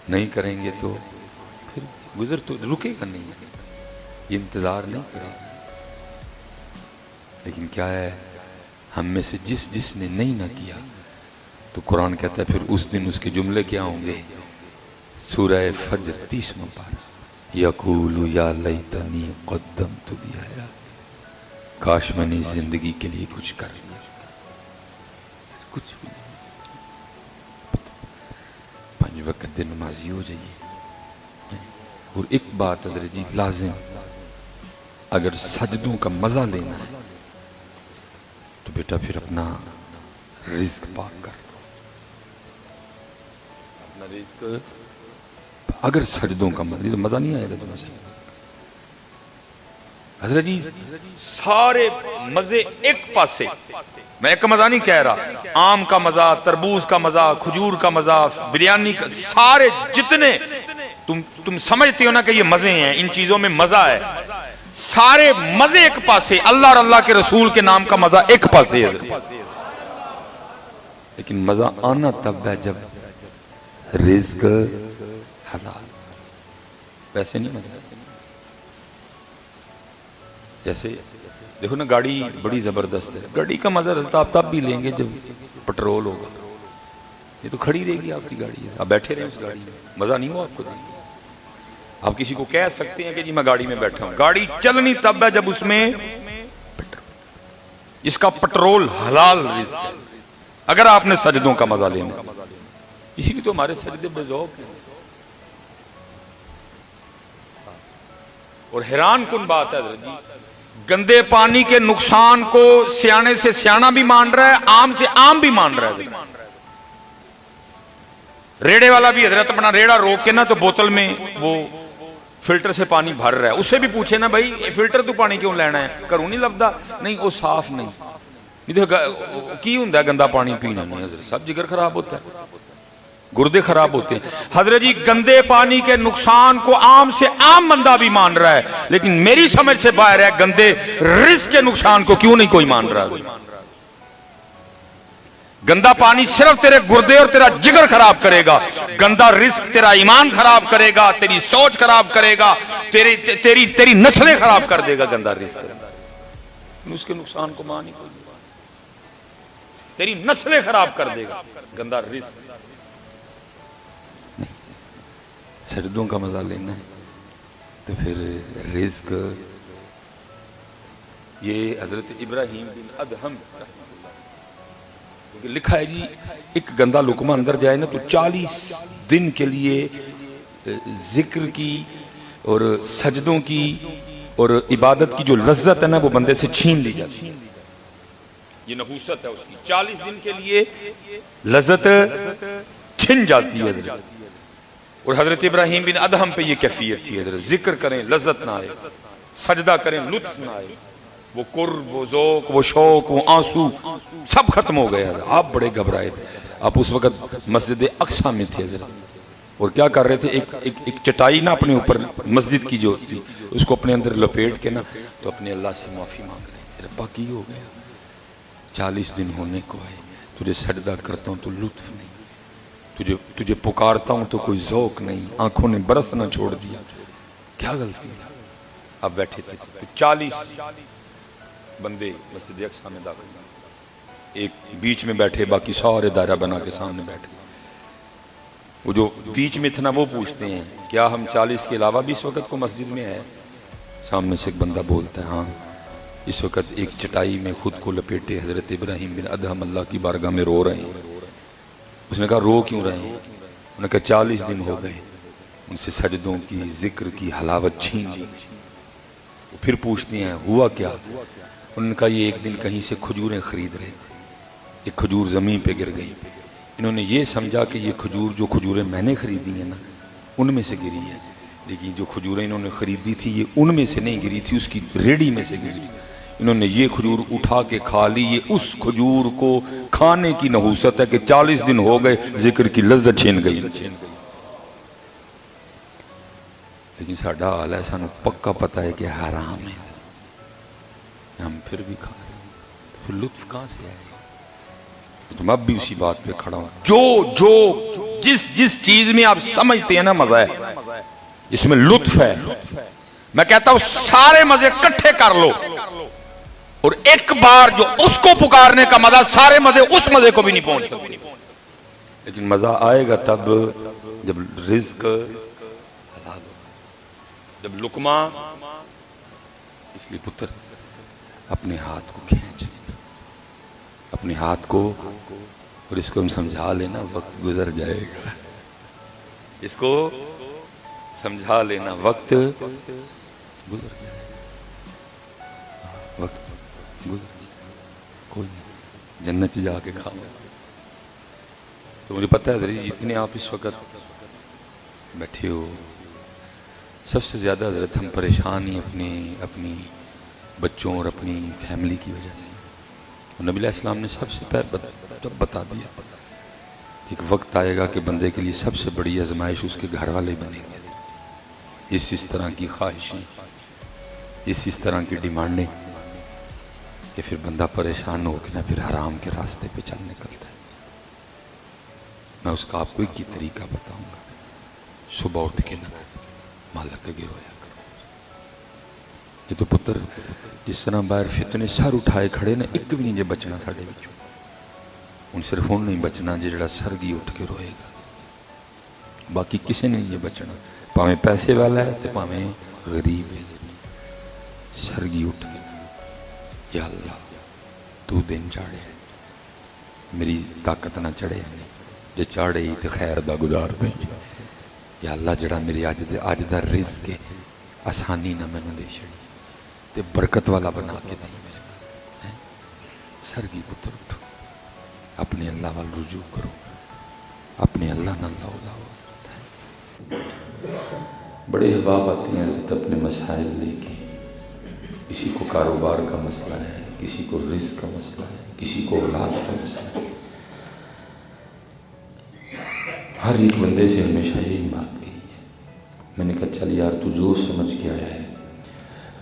نہیں کریں گے تو پھر گزر تو رکے گا نہیں, یہ انتظار نہیں کرے گا. لیکن کیا ہے, ہم میں سے جس نے نہیں نہ کیا تو قرآن کہتا ہے پھر اس دن اس کے جملے کیا ہوں گے. سورہ فجر 30واں پارہ, یقول یا لیتنی قدمت لحیاتی, کاش میں نے زندگی کے لیے کچھ کر لیا. کچھ بھی نہیں. 5 وقت دن نمازی ہو جائیے. اور ایک بات حضرت جی لازم, اگر سجدوں کا مزہ لینا ہے تو بیٹا پھر اپنا رزق پاک کر لو. اپنا رزق, اگر سجدوں کا مزہ نہیں آئے گا تمہیں. حضرت جی سارے مزے ایک پاسے, میں ایک مزہ نہیں کہہ رہا, آم کا مزہ, تربوز کا مزہ, کھجور کا مزہ, بریانی کا, سارے جتنے تم سمجھتے ہو نا کہ یہ مزے ہیں, ان چیزوں میں مزہ ہے, سارے مزے ایک پاسے, اللہ اور اللہ کے رسول کے نام کا مزہ ایک پاسے ہے. لیکن مزہ آنا تب ہے جب رزق حلال. ویسے نہیں مزہ. جیسے دیکھو نا, گاڑی بڑی زبردست ہے, گاڑی کا مزہ آپ تب بھی لیں گے جب پٹرول ہوگا. یہ تو کھڑی رہے گی آپ کی گاڑی, آپ بیٹھے رہے اس گاڑی میں, مزہ نہیں ہوا آپ کو. آپ کسی کو کہہ سکتے ہیں کہ جی میں گاڑی میں بیٹھا ہوں, گاڑی چلنی تب ہے جب اس میں اس کا پٹرول حلال رزق ہے. اگر آپ نے سجدوں کا مزہ لینا, اسی لیے تو ہمارے سجدے بے ذوق ہیں. اور حیران کن بات ہے حضرت جی, گندے پانی کے نقصان کو سیانے سے سیانہ بھی مان رہا ہے, عام سے عام بھی مان رہا ہے. ریڑے والا بھی حضرت اپنا ریڑا روک کے نا تو بوتل میں وہ فلٹر سے پانی بھر رہا ہے, اس سے بھی پوچھے نا بھائی فلٹر تو پانی کیوں لینا ہے, کروں نہیں لبدا, نہیں وہ صاف نہیں. کی ہوں گندا پانی پینا نہیں حضرت, سب جگر خراب ہوتا ہے, گردے خراب ہوتے ہیں. حضرت جی گندے پانی کے نقصان کو عام سے عام بندہ بھی مان رہا ہے, لیکن میری سمجھ سے باہر ہے گندے رزق کے نقصان کو کیوں نہیں کوئی مان رہا. گندا پانی صرف تیرے گردے اور تیرا جگر خراب کرے گا, گندا رزق تیرا ایمان خراب کرے گا, تیری سوچ خراب کرے گا, تیری نسلیں خراب کر دے گا. گندا رزق اس کے نقصان کو مان ہی کوئی, تیری نسلیں خراب کر دے گا گندا رزق. سجدوں کا مزہ لینا ہے تو پھر رزق. یہ حضرت ابراہیم بن ادہم لکھا ہے جی, ایک گندا لقمہ اندر جائے نا تو 40 دن کے لیے ذکر کی اور سجدوں کی اور عبادت کی جو لذت ہے نا وہ بندے سے چھین لی جاتی ہے. یہ نحوست ہے اس کی, 40 دن کے لیے لذت چھن جاتی ہے. اور حضرت ابراہیم بن ادہم پہ یہ کیفیت تھی, حضرت ذکر کریں لذت نہ آئے, سجدہ کریں لطف نہ آئے, وہ قرب, وہ ذوق, وہ شوق, وہ آنسو سب ختم ہو گئے. آپ بڑے گھبرائے تھے, آپ اس وقت مسجد اقصی میں تھے حضرت, اور کیا کر رہے تھے, ایک چٹائی نا اپنے اوپر مسجد کی جو تھی اس کو اپنے اندر لپیٹ کے نا تو اپنے اللہ سے معافی مانگ رہے تھے. ربا کی ہو گیا, 40 دن ہونے کو ہے, تجھے سجدہ کرتا ہوں تو لطف نہیں, تجھے پکارتا ہوں تو کوئی ذوق نہیں, آنکھوں نے برسنا چھوڑ دیا, کیا غلطی ہے. اب بیٹھے تھے 40 بندے مسجد اقصی میں داخل, ایک بیچ میں بیٹھے, باقی سارے دائرہ بنا کے سامنے بیٹھے. وہ جو بیچ میں تھا نا وہ پوچھتے ہیں کیا ہم 40 کے علاوہ بھی اس وقت کو مسجد میں ہے. سامنے سے ایک بندہ بولتا ہے ہاں. اس وقت ایک چٹائی میں خود کو لپیٹے حضرت ابراہیم بن ادہم اللہ کی بارگاہ میں رو رہے ہیں. اس نے کہا رو کیوں رہے ہیں؟ انہوں نے کہا 40 دن ہو گئے, ان سے سجدوں کی ذکر کی حلاوت چھین لی. پھر پوچھتے ہیں ہوا کیا؟ انہوں نے کہا یہ ایک دن کہیں سے کھجوریں خرید رہے تھے, ایک کھجور زمین پہ گر گئی. انہوں نے یہ سمجھا کہ یہ کھجور جو کھجوریں میں نے خریدی ہیں نا ان میں سے گری ہے, لیکن جو کھجوریں انہوں نے خریدی تھی یہ ان میں سے نہیں گری تھی, اس کی ریڑھی میں سے گری. انہوں نے یہ کھجور اٹھا کے کھا لی. یہ اس کھجور کو کھانے کی نحوست ہے کہ 40 دن ہو گئے ذکر کی لذت چھین گئی. لیکن ساڈا حال ہے, سانو پکا پتہ ہے کہ حرام ہے, ہم پھر بھی کھا رہے ہیں. پھر لطف کہاں سے آئے؟ تو میں اب بھی اسی بات پہ کھڑا ہوں، جس چیز میں آپ سمجھتے ہیں نا مزہ ہے، اس میں لطف ہے، میں کہتا ہوں سارے مزے کٹھے کر لو، اور ایک بار جو اس کو پکارنے کا مزہ، سارے مزے اس مزے کو بھی نہیں پہنچ سکتے، لیکن مزہ آئے گا تب جب رزق حلال ہو، جب لقمہ، اس لیے پتر اپنے ہاتھ کو کھینچ لینا، اپنے ہاتھ کو، اور اس کو ہم سمجھا لینا، وقت گزر جائے گا، اس کو سمجھا لینا، وقت گزر جائے گا، وقت گزر جائے گا، کوئی نہیں، جنت جا کے کھاؤں گا۔ تو مجھے پتہ ہے حضرت جتنے آپ اس وقت بیٹھے ہو، سب سے زیادہ حضرت ہم پریشان ہی اپنی بچوں اور اپنی فیملی کی وجہ سے۔ نبی علیہ السلام نے سب سے پہلے بتا دیا، ایک وقت آئے گا کہ بندے کے لیے سب سے بڑی آزمائش اس کے گھر والے بنیں گے، اس طرح کی خواہشیں، اس طرح کی ڈیمانڈیں، کہ پھر بندہ پریشان ہو کے نہ پھر حرام کے راستے پہ چل نکلتا ہے۔ میں اس کا آپ کو ایک ہی طریقہ بتاؤں گا، صبح اٹھ کے نہ مالک کے رویا کرو۔ یہ تو پتر جس طرح باہر فتنے سر اٹھائے کھڑے نا، ایک بھی نہیں جے بچنا ساڑھے بچوں، ان صرف ان نہیں بچنا جڑا سرگی اٹھ کے روئے گا، باقی کسی نے نہیں بچنا، پاویں پیسے والا ہے تو پاویں غریب ہے، سرگی اٹھ کے یا اللہ تو دن چاڑے، میری طاقت نہ چڑھے، جو چاڑے ہی تو خیر دا گزار دیں، یا اللہ جڑا میری آج دا رزق ہے آسانی نہ میں نے دے چھڑی تے برکت والا بنا کے نہیں میرے پاس، سرگی پتر اٹھو، اپنے اللہ وال رجوع کرو، اپنے اللہ نہ لاؤ۔ بڑے احباب آتے ہیں حضرت اپنے مسائل لے کے، کسی کو کاروبار کا مسئلہ ہے، کسی کو رزق کا مسئلہ ہے، کسی کو اولاد کا مسئلہ ہے۔ ہر ایک بندے سے ہمیشہ یہی بات کہی ہے، میں نے کہا چل یار تو جو سمجھ کے آیا ہے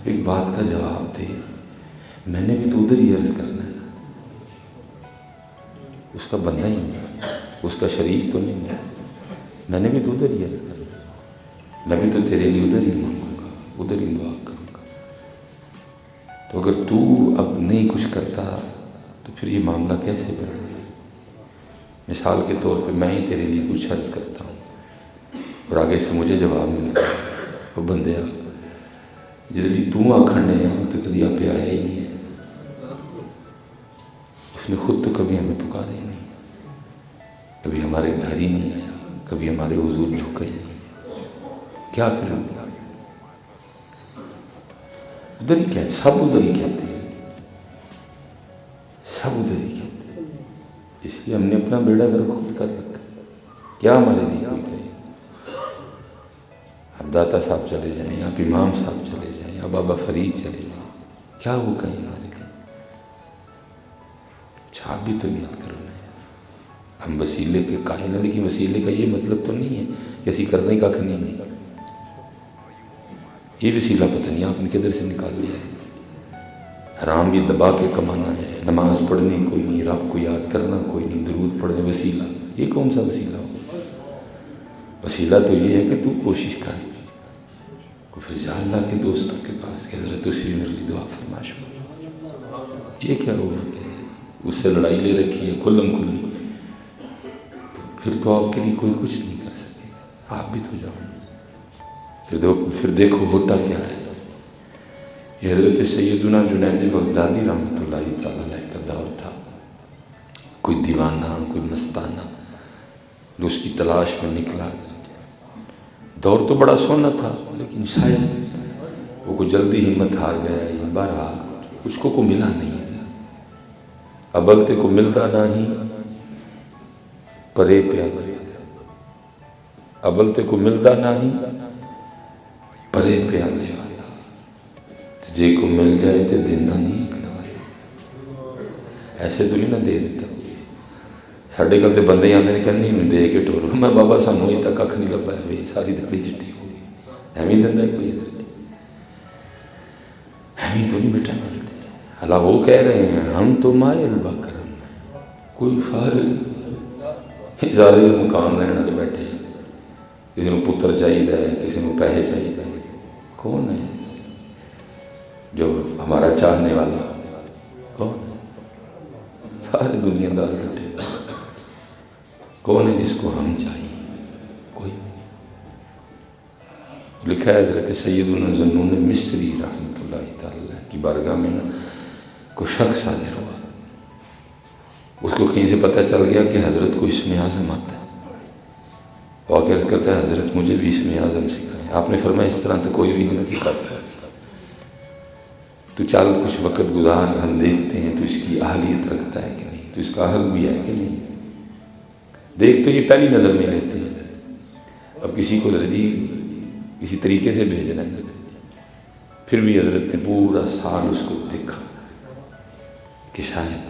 ایک بات کا جواب دے، میں نے بھی تو ادھر ہی عرض کرنا ہے، اس کا بندہ ہی نہیں، اس کا شریک تو نہیں ہے، میں نے بھی تو ادھر ہی عرض کرنا ہے، میں بھی تو تیرے لیے ادھر ہی مانگوں گا، ادھر ہی دعا کروں گا۔ تو اگر تو اب نہیں کچھ کرتا تو پھر یہ معاملہ کیسے بنے گا؟ مثال کے طور پہ میں ہی تیرے لیے کچھ عرض کرتا ہوں اور آگے سے مجھے جواب ملتا ہے، وہ بندے جدی تو آکھنے ہیں تو کبھی آپ پہ آیا ہی نہیں ہے، اس نے خود تو کبھی ہمیں پکارا ہی نہیں، کبھی ہمارے گھر ہی نہیں آیا، کبھی ہمارے حضور جھکا ہی نہیں، کیا کریں؟ ادھر ہی کہتے، سب ادھر ہی کہتے ہیں، سب ادھر ہی کہتے ہیں، اس لیے ہم نے اپنا بیڑا گھر خود کر رکھا، کیا ہمارے لیے کوئی کہے؟ اب داتا صاحب چلے جائیں، آپ امام صاحب چلے جائیں، یا بابا فرید چلے جائیں، کیا وہ کہیں ہمارے لیے؟ آپ بھی تو ہمت کرو نا، ہم وسیلے کے قائل ہیں، لیکن وسیلے کا یہ مطلب تو نہیں ہے کہ اسی کرنے کا نہیں ہے، یہ وسیلہ پتہ نہیں آپ نے کدھر سے نکال لیا ہے، حرام بھی دبا کے کمانا ہے، نماز پڑھنی کوئی نہیں، رب کو یاد کرنا کوئی نہیں، درود پڑھنے وسیلہ، یہ کون سا وسیلہ ہو؟ وسیلہ تو یہ ہے کہ تو کوشش کر، پھر جا اللہ کے دوستوں کے پاس کہ حضرت اسی میرے لیے دعا فرمائش ہو، یہ کیا ہوا کہ اس سے لڑائی لے رکھی ہے کھلم کھلی، پھر تو آپ کے لیے کوئی کچھ نہیں کر سکے گا، آپ بھی تو جاؤ، پھر دیکھو ہوتا کیا ہے۔ یہ حضرت سیدنا جنید بغدادی رحمۃ اللہ تعالیٰ علیہ کا دور تھا، کوئی دیوانہ کوئی مستانہ جو اس کی تلاش میں نکلا، دور تو بڑا سونا تھا، لیکن شاید وہ کوئی جلدی ہمت ہار گیا، یا بہرحال اس کو ملا نہیں ہے، ابلتے کو ملتا نہیں پرے پیالے، ابلتے کو ملتا نہیں پرے پیالے والا، جے کو مل جائے تو دینا نہیں اکنا والا، ایسے تو نہیں نہ دے دیتا ساڑھے کل تے بندے آنے نے کہنے نہیں دے کے ٹورو، میں بابا سانو ہی تک اکھ نہیں لبا ہے، ساری دکڑی چٹی ہو گئی، ایویں دندہ کوئی ادھر ایویں تو نہیں بیٹھا ملتے، اللہ وہ کہہ رہے ہیں ہم تو مائل با کرم، کوئی فارغ سارے مکان لینا کے بیٹھے، کسی کو پتر چاہیے، کسی کو پیسے چاہیے، کون ہے جو ہمارا چاہنے والا؟ کون ہے؟ سارے دنیا دار بیٹھے، کون ہے جس کو ہم چاہیے؟ کوئی نہیں۔ لکھا ہے حضرت سیدنا ذنون مصری رحمۃ اللہ تعالی کی بارگاہ میں کوئی شخص حاضر ہوا، اس کو کہیں سے پتہ چل گیا کہ حضرت کو اسم اعظم آتا ہے، اور عرض کرتا ہے حضرت مجھے بھی اسم اعظم سکھائے۔ آپ نے فرمایا اس طرح تو کوئی بھی نہیں سکھاتا، تو چل کچھ وقت گزار، ہم دیکھتے ہیں تو اس کی اہلیت رکھتا ہے کہ نہیں، تو اس کا اہل بھی ہے کہ نہیں۔ دیکھ تو یہ پہلی نظر میں لیتے ہیں، اب کسی کو کسی طریقے سے بھیجنا ہے، پھر بھی حضرت نے پورا سال اس کو دیکھا کہ شاید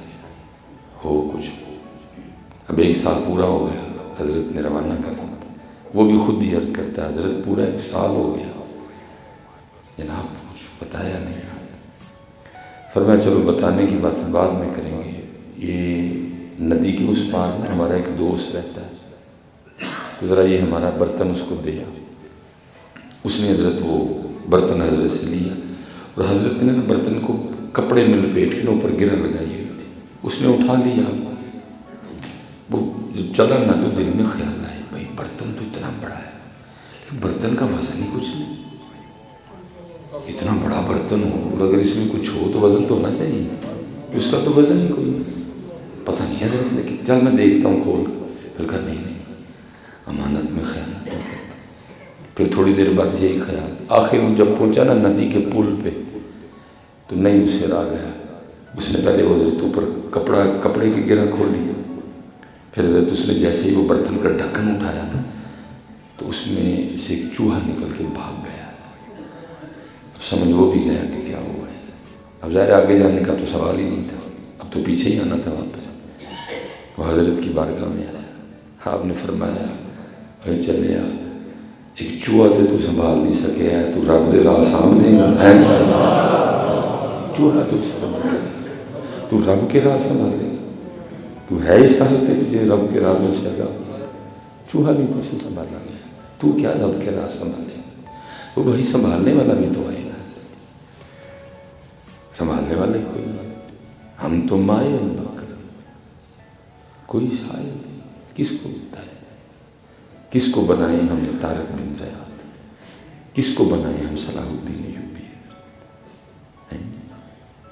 ہو کچھ۔ اب 1 سال پورا ہو گیا، حضرت نے روانہ کرنا تھا، وہ بھی خود ہی عرض کرتا ہے حضرت پورا 1 سال ہو گیا، جناب کچھ بتایا نہیں۔ فرمایا چلو بتانے کی بات بعد میں کریں گے، یہ ندی کے اس پار میں ہمارا ایک دوست رہتا ہے، تو ذرا یہ ہمارا برتن اس کو دیا۔ اس نے حضرت وہ برتن حضرت سے لیا، اور حضرت نے برتن کو کپڑے میں لپیٹ کے اوپر گرہ لگائی ہوئی تھی، اس نے اٹھا لیا۔ وہ جو چلا نہ تو دل میں خیال آئے بھائی برتن تو اتنا بڑا ہے، لیکن برتن کا وزن ہی کچھ نہیں، اتنا بڑا برتن ہو اور اگر اس میں کچھ ہو تو وزن تو ہونا چاہیے، اس کا تو وزن ہی کوئی نہیں، پتہ نہیں حضرت، لیکن چل میں دیکھتا ہوں کھول کے۔ پھر کہا نہیں امانت میں خیانت نہیں کرتا۔ پھر تھوڑی دیر بعد یہی خیال، آخر وہ جب پہنچا نا ندی کے پل پہ تو نہیں اسے آ گیا، اس نے پہلے وہ حضرت اوپر کپڑے کی گرہ کھولی، پھر حضرت اس نے جیسے ہی وہ برتن کا ڈھکن اٹھایا نا تو اس میں سے ایک چوہا نکل کے بھاگ گیا۔ اب سمجھ وہ بھی گیا کہ کیا ہوا ہے، اب ظاہر آگے جانے کا تو سوال ہی نہیں تھا، اب تو پیچھے ہی آنا تھا واپس۔ وہ حضرت کی بارگاہ میں آیا، آپ نے فرمایا اے چلے آ، ایک چوہا تے تو سنبھال نہیں سکے ہے، تو رب دے راہ سامنے ہے، چوہا تو سنبھال، تو رب کے راہ سنبھالے، تو ہے اس حال کہ تجھے رب کے راہ میں چلا، چوہا نہیں تجھے سنبھالا گیا، تو کیا رب کے راہ سنبھالے؟ وہ بھائی سنبھالنے والا بھی تو آئے نا، سنبھالنے والے کوئی نہیں، ہم تو مائے بکر، کوئی شاید کس کو بتائے، کس کو بنائے ہم نے طارق بن زیاد، کس کو بنائے ہم صلاح الدین ایوبی،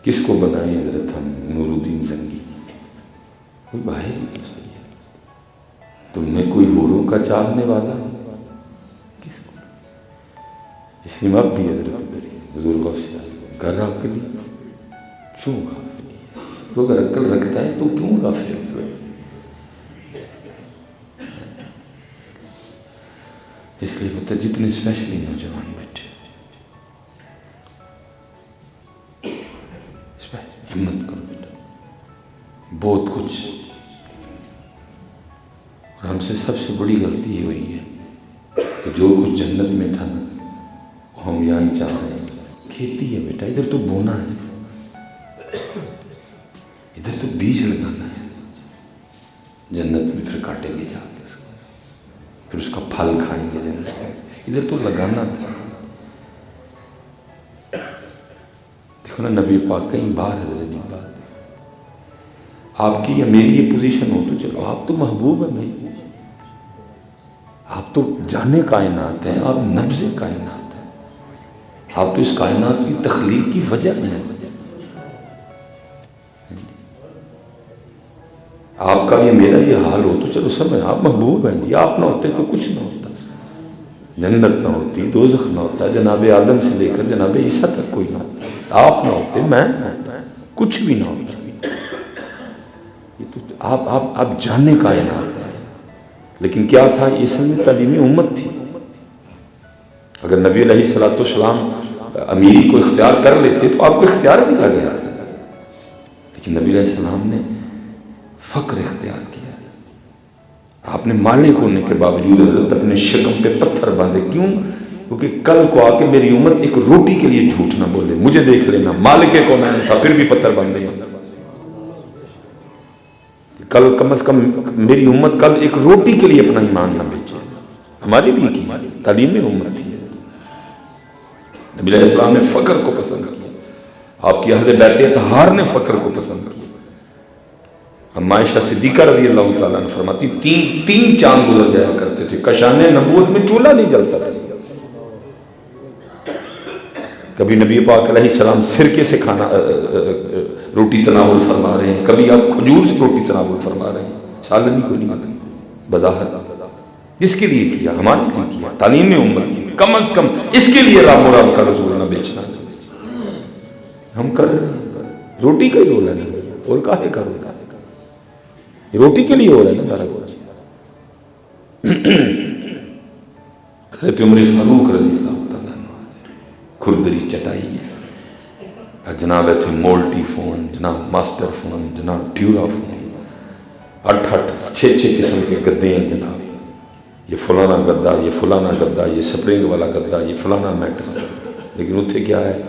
کس کو بنائے حضرت ہم نور الدین زنگی، کوئی باہر نہیں تو صحیح ہے۔ تم میں کوئی حوروں کا چاہنے والا ہے کس کو؟ اس لیے اب بھی حضرت بزرگوں سے گر عقلی کیوں غافل ہے؟ تو اگر عقل رکھتا ہے تو کیوں غافل ہوئے؟ اس لیے ہوتا جتنے اسپیشلی نوجوان بیٹھے ہمت کرو بیٹا، بہت کچھ، اور ہم سے سب سے بڑی غلطی یہ ہوئی ہے کہ جو کچھ جنت میں تھا نا وہ ہم یہاں ہی چاہ رہے ہیں۔ کھیتی ہے بیٹا، ادھر تو بونا ہے، ادھر تو بیج لگانا ہے، جنت میں پھر کاٹیں گے جا کے اس کو، پھر اس کا پھل کھائیں گے جنت میں، ادھر تو لگانا تھا۔ دیکھو نا نبی پاک کئی بار حضرت کی بات، آپ کی یا میری یہ پوزیشن ہو تو چلو آپ تو محبوب ہیں بھائی، آپ تو جانے کائنات ہیں، آپ نبض کائنات ہیں، آپ تو اس کائنات کی تخلیق کی وجہ ہیں۔ آپ کا یہ میرا یہ حال ہو تو چلو سب آپ محبوب ہیں جی، آپ نہ ہوتے تو کچھ نہ ہوتا، جنت نہ ہوتی، دوزخ نہ ہوتا، جناب آدم سے لے کر جناب عیسیٰ تک کوئی نہ ہوتا، آپ نہ ہوتے، میں نہ ہوتا، کچھ بھی نہ ہوتا۔ یہ تو آپ جاننے کائنات ہیں، لیکن کیا تھا یہ اصل میں تعلیمی امت تھی۔ اگر نبی علیہ الصلوۃ والسلام امیر کو اختیار کر لیتے تو آپ کو اختیار دیا گیا تھا، لیکن نبی علیہ السلام نے فقر اختیار کیا۔ آپ نے مالک ہونے کے باوجود حضرت اپنے شکم پہ پتھر باندھے، کیوں؟ کیونکہ کل کو آ کے میری امت ایک روٹی کے لیے جھوٹ نہ بولے، مجھے دیکھ لینا مالک کو میں تھا پھر بھی پتھر باندھے۔ کل کم از کم میری امت کل ایک روٹی کے لیے اپنا ایمان نہ بیچے. ہمارے لیے کی تعلیم امت تھی. نبی علیہ السلام نے فقر کو پسند کیا. آپ کی اہل بیت اطہار نے فقر کو پسند کیا. اما عائشہ صدیقہ رضی اللہ تعالیٰ نے فرماتی تین چاند گزر جایا کرتے تھے کشان نبوت میں چولہا نہیں جلتا تھا. کبھی نبی پاک علیہ السلام سرکے سے کھانا روٹی تناول فرما رہے ہیں, کبھی آپ کھجور سے روٹی تناول فرما رہے ہیں. سالن ہی کوئی نہیں بظاہر. جس کے لیے کیا ہمارے لیے کیا تعلیم امت کی. کم از کم اس کے لیے رام و رام کا رسول نہ بیچنا. ہم کر رہے ہیں روٹی کا ہی رول ہے نا, اور کاہے کا رول ہے. روٹی کے لیے ہو رہا ہے نا سارا کچھ. حضرت عمر فاروق رضی اللہ تعالیٰ کھردری چٹائی ہے, جناب تھے مولٹی فون, جناب ماسٹر فون, جناب ڈیورا فون, 8 6 قسم کے گدے ہیں جناب. یہ فلانا گدا, یہ فلانا گدا, یہ سپرنگ والا گدا, یہ فلانا میٹر. لیکن اتنے کیا ہے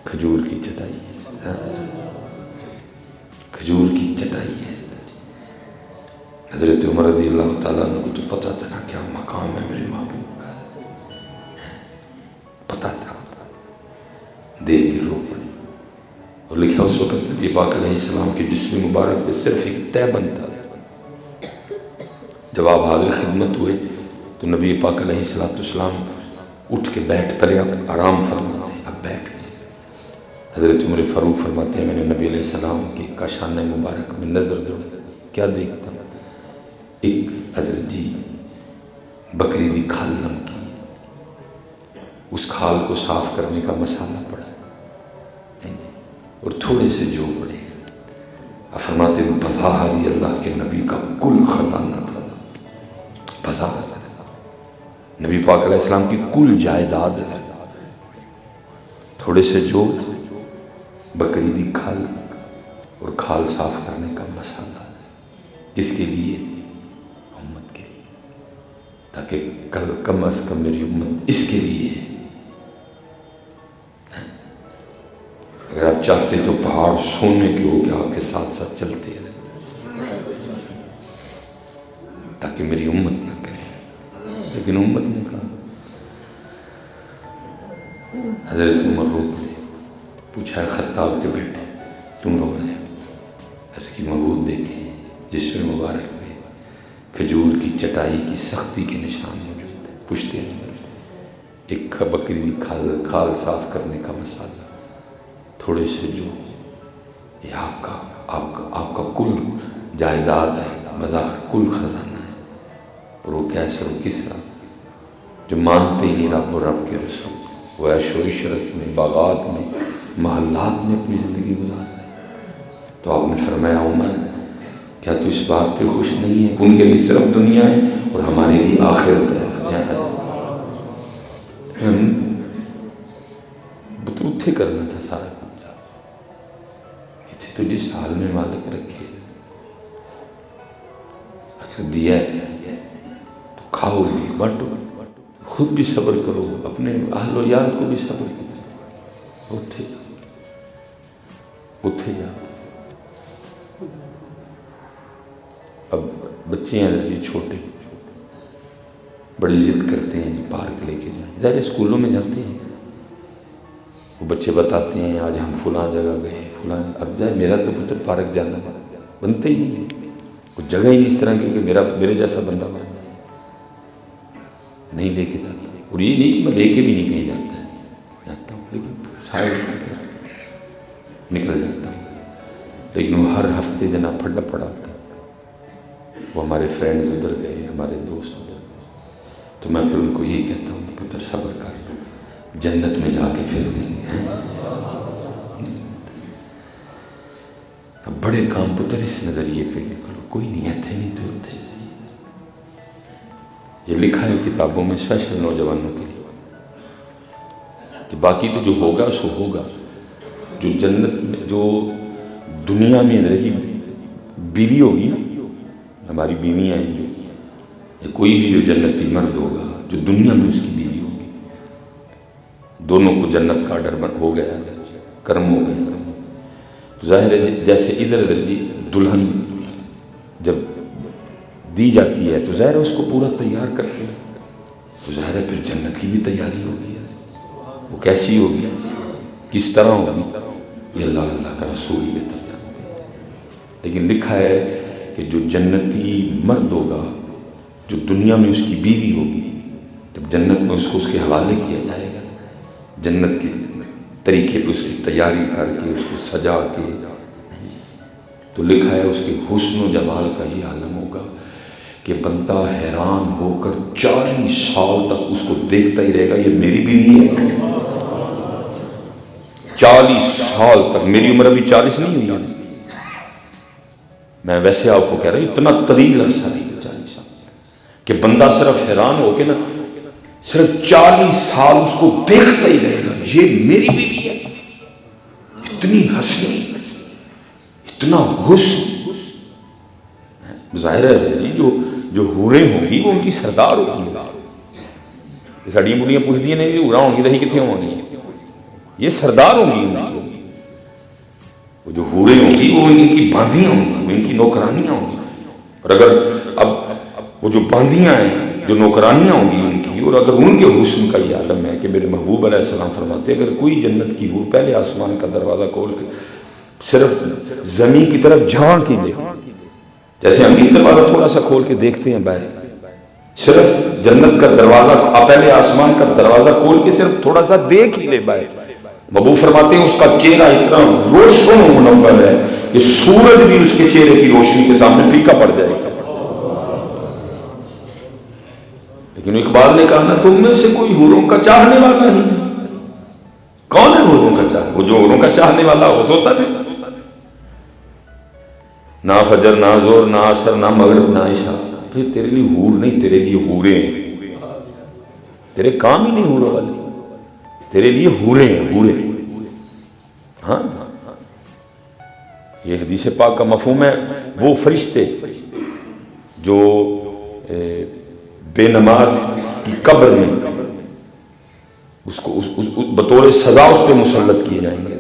کھجور کی چٹائی ہے. کھجور کی چٹائی ہے. حضرت عمر رضی اللہ تعالیٰ کو تو پتہ تھا نا کیا مقام ہے میرے محبوب کا. پتہ تھا, دیکھ کے رو پڑی. اور لکھا اس وقت نبی پاک علیہ السلام کے جسم مبارک پہ صرف ایک تیبن تھا. جب آپ حاضر خدمت ہوئے تو نبی پاک علیہ السلام اٹھ کے بیٹھ, پہلے آپ آرام فرماتے, اب بیٹھ گئے. حضرت عمر فاروق فرماتے ہیں میں نے نبی علیہ السلام کی کاشانہ مبارک میں نظر دوڑی, کیا دیکھتا ہوں, ایک حضرت جی بکری دی کھال نمکی, اس کھال کو صاف کرنے کا مسالہ پڑا اور تھوڑے سے جو پڑے. فرماتے ہیں بظاہر اللہ کے نبی کا کل خزانہ تھا. بظاہر نبی پاک علیہ السلام کی کل جائیداد ہے. تھوڑے سے جو بکری دی کھال اور کھال صاف کرنے کا مسالہ. کس کے لیے؟ امت کے لیے, تاکہ کل کم از کم میری امت اس کے لیے. اگر آپ چاہتے تو پہاڑ سونے کے ہو کہ آپ کے ساتھ ساتھ چلتے رہے تاکہ میری امت نہ کرے. لیکن امت نے کہا. حضرت عمر رو پڑے. پوچھا ہے خطاب کے بیٹے تم رو رہے ہو؟ اس کی مبود دیکھے جس میں مبارک پہ کھجور کی چٹائی کی سختی کے نشان موجود ہے. پوچھتے ہیں ایک بکری دی کھال صاف کرنے کا مسالہ, تھوڑے سے جو یہ آپ کا کل جائیداد ہے, بظاہر کل خزانہ ہے. اور وہ کیسے اور کس طرح جو مانتے ہی نہیں رب و رب کے رسول, وہ عیش و عشرت میں, باغات میں, محلات میں اپنی زندگی گزار رہے. تو آپ نے فرمایا عمر کیا تو اس بات پہ خوش نہیں ہے ان کے لیے صرف دنیا ہے اور ہمارے لیے آخرت ہے. تو اتھے کرنا تھا سارا کچھ. اتھے تو جس حال میں مالک رکھے, اگر دیا ہے تو کھاؤ بھی, بانٹو, خود بھی صبر کرو, اپنے اہل و یار کو بھی صبر کرو. اتھے جا. اب بچے ہیں جی چھوٹے, بڑی ضد کرتے ہیں جی پارک لے کے جائیں. ظاہر اسکولوں میں جاتے ہیں, وہ بچے بتاتے ہیں آج ہم فلاں جگہ گئے فلاں. اب جائے میرا تو پتر پارک جانا بنتا ہی نہیں ہے, وہ جگہ ہی نہیں اس طرح کی کہ میرے جیسا بندہ بن جائے. نہیں لے کے جاتا. اور یہ نہیں کہ میں لے کے بھی نہیں کہیں جاتا ہوں, لیکن سائڈ نکل جاتا ہوں. لیکن وہ ہر ہفتے جناب پھڈا پڑا ہوتا ہے. وہ ہمارے فرینڈز ادھر گئے, ہمارے دوست ادھر گئے, تو میں پھر ان کو یہی کہتا ہوں پتر صبر کر, جنت میں جا کے پھر دیں گے. اب بڑے کام پتر اس نظریے پہ نکلو, کوئی نہیں ایتھے نہیں تو اتھے سے. یہ لکھا ہے کتابوں میں اسپیشل نوجوانوں کے لیے کہ باقی تو جو ہوگا سو ہوگا. جو جنت میں, جو دنیا میں رہے گی بیوی ہوگی نا, ہماری بیویاں ہیں جو, یا کوئی بھی جو جنتی مرد ہوگا جو دنیا میں اس کی بیوی ہوگی, دونوں کو جنت کا آرڈر ہو گیا, کرم ہو گیا. تو ظاہر ہے جیسے ادھر جی دلہن جب دی جاتی ہے تو ظاہر ہے اس کو پورا تیار کرتے ہیں، تو ظاہر ہے پھر جنت کی بھی تیاری ہوگی، وہ کیسی ہوگی، کس طرح ہوگی، یہ اللہ کا رسول بہتر جانتے ہیں۔ لیکن لکھا ہے کہ جو جنتی مرد ہوگا، جو دنیا میں اس کی بیوی ہوگی، جب جنت میں اس کو اس کے حوالے کیا جائے گا، جنت کے طریقے پہ اس کی تیاری کر کے اس کو سجا کے، تو لکھا ہے اس کے حسن و جمال کا یہ عالم ہوگا کہ بندہ حیران ہو کر 40 سال تک اس کو دیکھتا ہی رہے گا، یہ میری بیوی ہے۔ 40 سال تک، میری عمر ابھی 40 نہیں ہوئی، میں ویسے آپ کو کہہ رہا ہوں اتنا طویل عرصہ نہیں، 40 سال کہ بندہ صرف حیران ہو کے نا صرف 40 سال اس کو دیکھتا ہی رہے گا، یہ میری بیوی ہے، اتنی حسنی، اتنا حسن۔ ظاہر ہے جو حوریں ہوں گی وہ ان کی سردار ہوگی، ساڑیاں بڑیاں پوچھتی ہیں نہیں حورا ہوں گی دہی کتنے ہوں گی، یہ سردار ہوں گی، وہ جو حوریں ہوں گی وہ ان کی باندیاں ہوں گی، ان کی نوکرانیاں ہوں گی۔ اور اگر اب وہ جو باندیاں ہیں، جو نوکرانیاں ہوں گی ان کی، اور اگر ان کے حسن کا یہ عالم ہے کہ میرے محبوب علیہ السلام فرماتے اگر کوئی جنت کی حور پہلے آسمان کا دروازہ کھول کے صرف زمین کی طرف جھانک ہی لے، جیسے ہم یہ دروازہ تھوڑا سا کھول کے دیکھتے ہیں باہر، صرف جنت کا دروازہ پہلے آسمان کا دروازہ کھول کے صرف تھوڑا سا دیکھ ہی لے باہر، محبوب فرماتے ہیں اس کا چہرہ اتنا روشن و منور ہے کہ سورج بھی اس کے چہرے کی روشنی کے سامنے پھیکا پڑ جائے گا۔ لیکن اقبال نے کہا نا تم میں سے کوئی حوروں کا چاہنے والا ہی نہیں، کون ہے حوروں کا چاہنے؟ وہ جو حوروں کا چاہنے والا وہ سوتا تھا، نہ فجر نہ زور نہ عصر نہ مغرب نہ عشاء، پھر تیرے لیے حور نہیں، تیرے لیے حوریں ہیں، تیرے کام ہی نہیں حوروں والے، تیرے لیے حوریں ہیں، حوریں۔ ہاں یہ حدیث پاک کا مفہوم ہے، وہ فرشتے جو بے نماز کی قبر میں اس کو بطور سزا اس پہ مسلط کیے جائیں گے،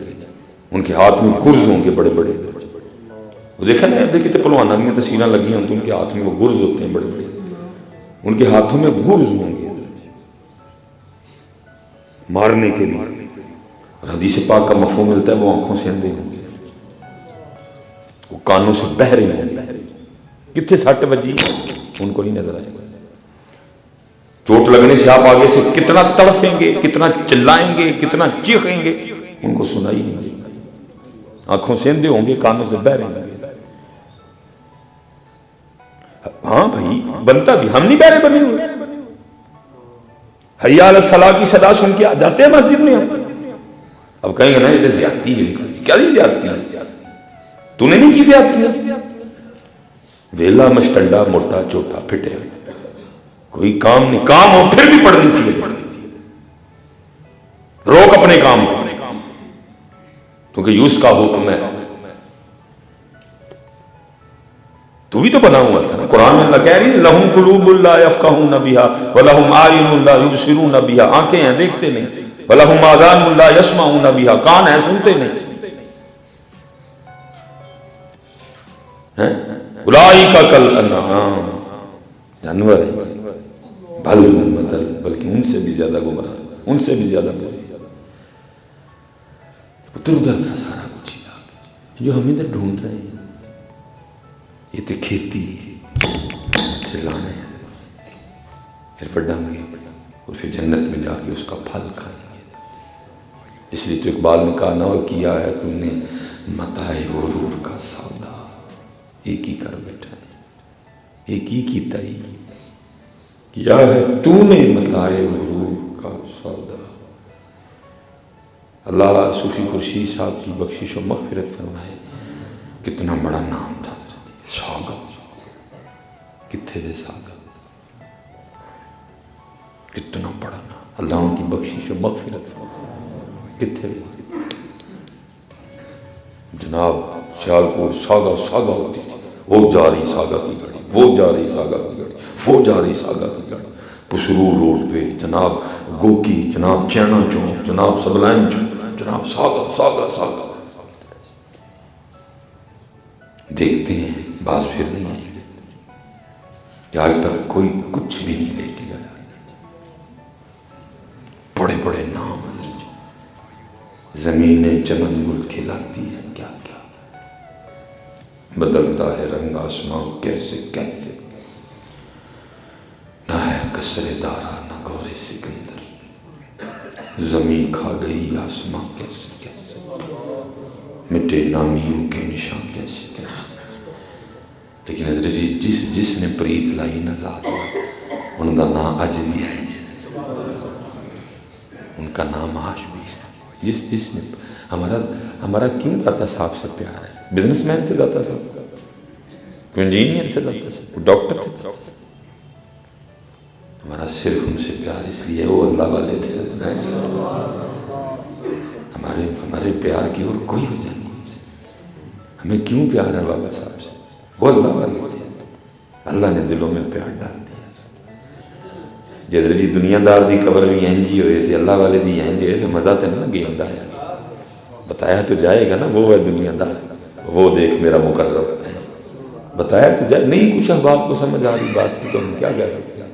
ان کے ہاتھ میں گرز ہوں گے بڑے بڑے، وہ دیکھا نا دیکھتے پہلوانوں کی تصویریں لگی ہیں تو ان کے ہاتھ میں وہ گرز ہوتے ہیں بڑے بڑے، ان کے ہاتھوں میں گرز ہوں گے مارنے کے لیے۔ اور حدیث پاک کا مفہوم ملتا ہے وہ آنکھوں سے اندھے ہوں گے، وہ کانوں سے بہرے ہوں گے، کتنے سٹ بجی ان کو نہیں نظر آئے گا، چوٹ لگنے سے آپ آگے سے کتنا تڑفیں گے، کتنا چلائیں گے، کتنا چیخیں گے، ان کو سنائی نہیں دے گا، آنکھوں سے اندھے ہوں گے، کانوں سے بہرے ہوں گے۔ ہاں بھائی بنتا بھی، ہم نہیں بہرے بنے ہوئے، حی علی الصلاۃ کی صدا سن کے آ جاتے ہیں مسجد میں ہم، اب کہیں گے نا یہ زیادتی ہے، کیا نہیں زیادتی ہے، تو نے نہیں کی زیادتی ہے، ویلا مشٹنڈا موٹا چوٹا پھٹیا، کوئی کام نہیں، کام ہو پھر بھی پڑھنی چاہیے، روک اپنے کام کو، کیونکہ یوسف کا حکم ہے، تو بھی تو بنا ہوا تھا نا، قرآن میں اللہ کہہ رہی ہے لہم قلوب لا یفقہون بہا ولہم اعین لا یبصرون بہا، آنکھیں ہیں دیکھتے نہیں، ولہم آذان لا یسمعون بہا، کان ہیں سنتے نہیں، اولئک کالانعام، جانور ہیں، بل مثل، بلکہ ان سے بھی زیادہ گمراہ، ان سے بھی زیادہ برے، ادھر ادھر تھا سارا کچھ، جو ہمیں ادھر ڈھونڈ رہے ہیں یہ تو کھیتی لانے ہیں، پھر پڑھیں گے اور پھر جنت میں جا کے اس کا پھل کھائیں گے۔ اس لیے تو اقبال نے کہا نہ کیا ہے تم نے متاع غرور کا سودا، ایک ہی کر بیٹھا ہے، ایک ہی کی تئی کیا ہے تو نے متاع غرور کا سودا۔ اللہ صوفی خورشید صاحب کی بخشش و مغفرت فرمائے، کتنا بڑا نام تھا ساگا، کتنے دے ساگا، کتنا بڑا نام، اللہ ان کی بخشش و مغفرت فرمائے، کتنے جناب سیالکوٹ ساگا ساگا ہوتی تھی، وہ جا رہی ساگا کی گاڑی، وہ جا رہی ساگا کی گاڑی، وہ جا رہی ساگا کی گاڑی، پسرور روڈ پہ جناب گوکی، جناب چینا چوک، جناب سبلائن چوک، جناب ساگا ساگا ساگا، دیکھتے ہیں باز پھر نہیں آئیں گے، کہ آج تک کوئی کچھ بھی نہیں لے کے گیا. بڑے بڑے نام زمینیں چمن گل کھلاتی ہے، کیا کیا بدلتا ہے رنگ آسمان کیسے کیسے. نہ ہے کسر دارا نہ گورے سکندر، زمین کھا گئی آسمان کیسے کیسے، مٹے نامیوں کے نشان کیسے کیسے. لیکن حضرت جی جس نے پریت لائی نہ ذات ان کا نام اج بھی ہے، ان کا نام آج بھی ہے. جس نے ہمارا کیوں داتا صاحب سے پیار ہے؟ بزنس مین سے داتا صاحب، کوئی انجینئر سے داتا صاحب، کوئی ڈاکٹر سے. ہمارا صرف ان سے پیار اس لیے وہ اللہ والے تھے. ہمارے پیار کی اور کوئی وجہ نہیں. ہمیں کیوں پیار ہے بابا صاحب سے؟ وہ اللہ والے تھے. اللہ نے دلوں میں پیار ڈال دیا. جدر جی دنیا دار دی قبر بھی اینجی ہوئے تھے، اللہ والے دی اینجی ہوئے، پھر مزہ تو نہیں نا گیم دایا. بتایا تو جائے گا نا، وہ ہے دنیا دار، وہ دیکھ میرا مقرر ہے. بتایا تو جائے. نہیں کچھ احباب کو سمجھ آ رہی بات کی تو ہم کیا کہہ سکتے ہیں.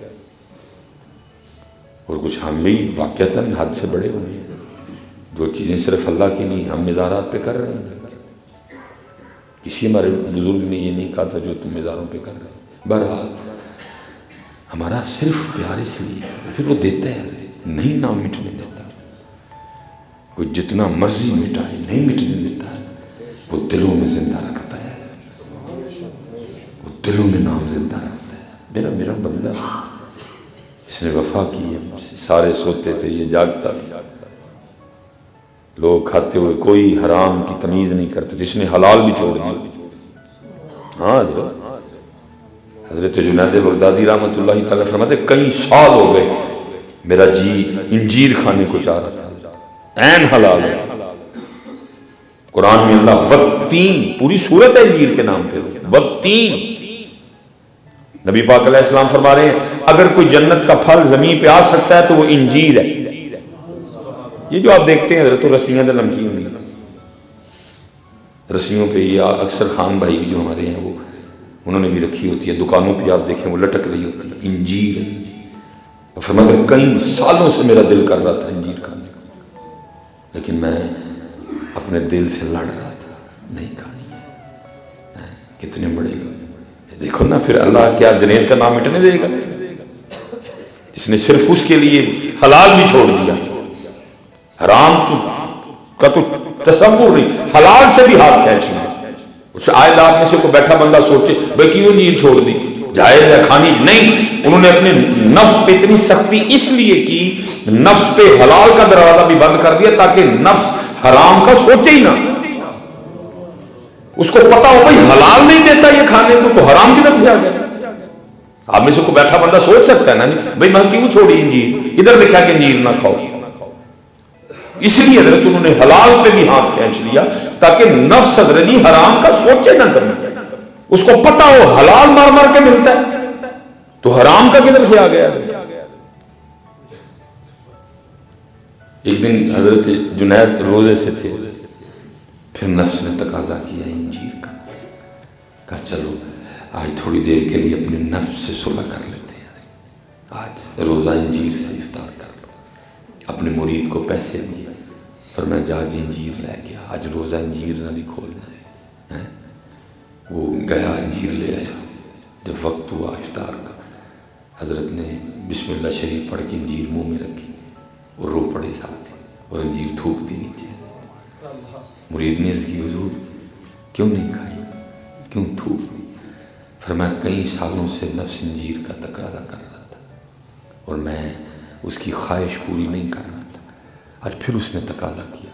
اور کچھ ہم بھی واقعتاً حد سے بڑے ہوئے ہیں. جو چیزیں صرف اللہ کی نہیں ہم مزارات پہ کر رہے ہیں. کسی ہمارے بزرگ نے یہ نہیں کہا تھا جو تم مزاروں پہ کر رہے ہیں. بہرحال ہمارا صرف پیار اس لیے، پھر وہ دیتا ہے، نہیں نام مٹنے دیتا. کوئی جتنا مرضی مٹائے نہیں مٹنے دیتا ہے. وہ دلوں میں زندہ رکھتا ہے، وہ دلوں میں نام زندہ رکھتا ہے. میرا بندہ اس نے وفا کی ہے. سارے سوتے تھے یہ جاگتا تھا. لوگ کھاتے ہوئے کوئی حرام کی تمیز نہیں کرتے تھے. اس نے حلال بھی چھوڑ دیا. ہاں حضرت جنید بغدادی رحمۃ اللہ تعالیٰ فرماتے کئی سال ہو گئے میرا جی انجیر کھانے کو چاہ رہا تھا. عین حلال ہے. قرآن میں اللہ والتین پوری سورت ہے انجیر کے نام پہ. والتین نبی پاک علیہ السلام فرما رہے ہیں اگر کوئی جنت کا پھل زمین پہ آ سکتا ہے تو وہ انجیر ہے. یہ جو آپ دیکھتے ہیں حضرت رسیاں دے نمکین نہیں، رسیوں پہ یا اکثر خان بھائی بھی جو ہمارے ہیں وہ انہوں نے بھی رکھی ہوتی ہے. دکانوں پہ آپ دیکھیں وہ لٹک رہی ہوتی ہے. انجیر ہے. فرماتے ہیں کئی سالوں سے میرا دل کر رہا تھا انجیر کھانے کا، لیکن میں اپنے دل سے لڑ رہا تھا نہیں کھانی ہے. کتنے بڑے لوگ دیکھو نا. پھر اللہ کیا جنید کا نام مٹنے دے گا؟ اس نے صرف اس کے لیے حلال بھی چھوڑ دیا. حرام کا تو تصور نہیں، حلال سے بھی ہاتھ کھینچ لیا. شاید آپ میں سے کوئی بیٹھا بندہ سوچے بھائی کیوں انجیر چھوڑ دی، جائز ہے کھانی؟ نہیں. انہوں نے اپنے نفس پہ اتنی سختی اس لیے کی، نفس پہ حلال کا دروازہ بھی بند کر دیا تاکہ نفس حرام کا سوچے ہی نہ. اس کو پتا ہو بھائی حلال نہیں دیتا یہ کھانے کو تو حرام کی طرف سے آ گیا. آپ میں سے کوئی بیٹھا بندہ سوچ سکتا ہے نا بھائی میں کیوں چھوڑی انجیر، ادھر لکھا کہ انجیر نہ کھاؤ. اس لیے حضرت انہوں نے حلال پہ بھی ہاتھ کھینچ لیا تاکہ نفس حضرت حرام کا سوچے نہ کرنا. اس کو پتا ہو حلال مار مار کے ملتا ہے تو حرام کا کدھر سے آ گیا. ایک دن حضرت جنید روزے سے تھے، پھر نفس نے تقاضا کیا انجیر کا. کہا چلو آج تھوڑی دیر کے لیے اپنے نفس سے صلح کر لیتے ہیں، آج روزہ انجیر سے افطار کر لو. اپنے مرید کو پیسے دیے، فرمایا جا جی انجیر لے گیا، آج روزہ انجیر نہ بھی کھولنا ہے. وہ گیا انجیر لے آیا. جب وقت ہوا افطار کا حضرت نے بسم اللہ شریف پڑھ کے انجیر منہ میں رکھی اور رو پڑے ساتھ اور انجیر تھوک دی نیچے. مرید نے عرض کی حضور کیوں نہیں کھائی، کیوں تھوک دی؟ فرمایا کئی سالوں سے نفس انجیر کا تقاضا کر رہا تھا اور میں اس کی خواہش پوری نہیں کر رہا تھا. آج پھر اس نے تقاضا کیا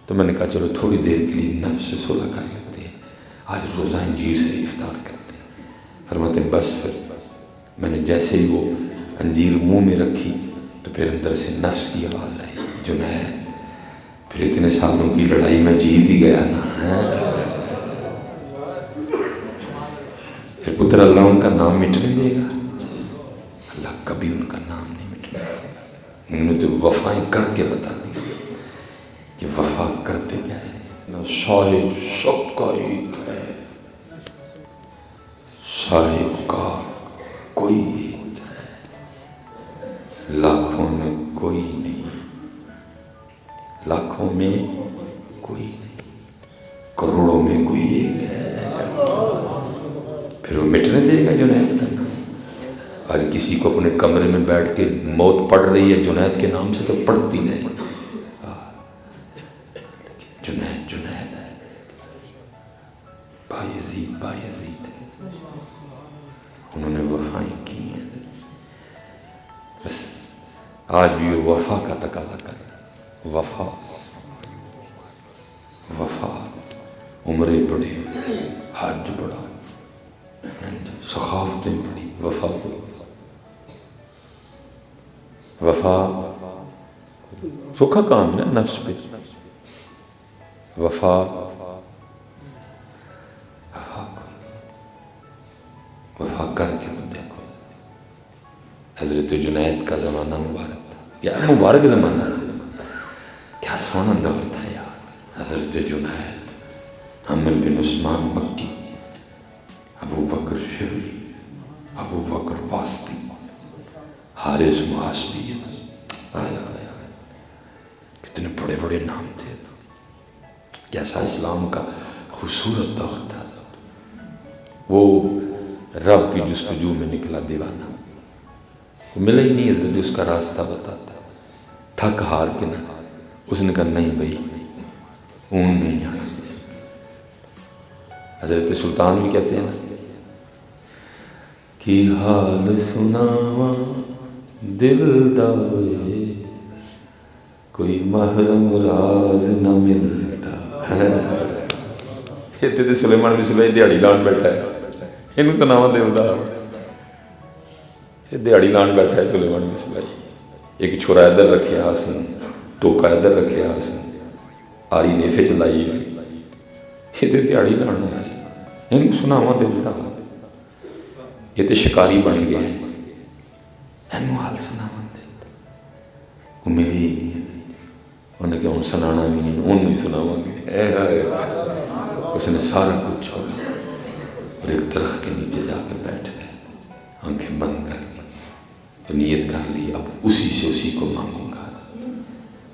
تو میں نے کہا چلو تھوڑی دیر کے لیے نفس سے صلح کر لیتے ہیں، آج روزہ انجیر سے افطار کرتے ہیں. فرماتے ہیں بس پھر میں نے جیسے ہی وہ انجیر منہ میں رکھی تو پھر اندر سے نفس کی آواز آئی جنید پھر اتنے سالوں کی لڑائی میں جیت ہی گیا نا. پھر پتر اللہ ان کا نام مٹنے دے گا؟ اللہ کبھی ان کا نام نہیں مٹنے دے گا. انہوں نے تو وفائیں کر کے بتا دی کہ وفا کرتے کیسے. صاحب سب کا ایک ہے، صاحب کا نہیں, لاکھوں میں کوئی نہیں, کروڑوں میں کوئی ایک ہے. پھر وہ مٹنے دے گا جنید کا نام؟ اور کسی کو اپنے کمرے میں بیٹھ کے موت پڑ رہی ہے جنید کے نام سے تو پڑھتی رہے, جنید جنید ہے, بایزید بایزید ہے. انہوں نے وفائیں کی ہیں, بس آج بھی وہ وفا کا تقاضا کرے. وفا وفا, عمریں بڑھی, حج بڑھا, سخاوتیں بڑھی, وفا کوئی. وفا سوکھا کام ہے نفس پہ. وفا وفا کر کے تو دیکھو. حضرت جنید کا زمانہ مبارک تھا, کیا مبارک زمانہ تھا, کیا سونا دور تھا یار. حضرت جنید, عمر بن عثمان مکی, ابو بکر شبلی, ابو بکر واسطی, حارث محاسبی, کتنے بڑے بڑے نام تھے. کیسا اسلام کا خوبصورت دور تھا. وہ رب کی جستجو میں نکلا دیوانہ, ملا ہی نہیں حضرت اس کا راستہ بتاتا. تھک ہار کے نہ اس نے کہا نہیں بھائی اون نہیں جانا. حضرت سلطان بھی کہتے ہیں نا کہ حال سناواں دل داوے کوئی محرم راز نہ ملتا. اتنے تو سلیمان بھی سلائی دیہڑی لان بیٹھا ہے, یہ سناواں دل دا, یہ دیہڑی لان بیٹھا ہے سلیمان بھی سلائی. ایک چھوڑا ادھر رکھے آسن, ٹوکا ادھر رکھے آسن, آری نیفے چلائی, یہ تو دیہڑی لان ہے, یہ سناواں دل دا. یہ تو شکاری بن گئے ہیں, اینو حال سناواں دل دا. وہ ملی ہی نہیں, انہیں کہ ہوں سنانا بھی نہیں, ان نہیں سناواں گے. اس نے سارا کچھ چھوڑا اور ایک درخت کے نیچے جا کے بیٹھ گئے, آنکھیں بند کر لی اور نیت کر لی اب اسی سے اسی کو مانگوں گا.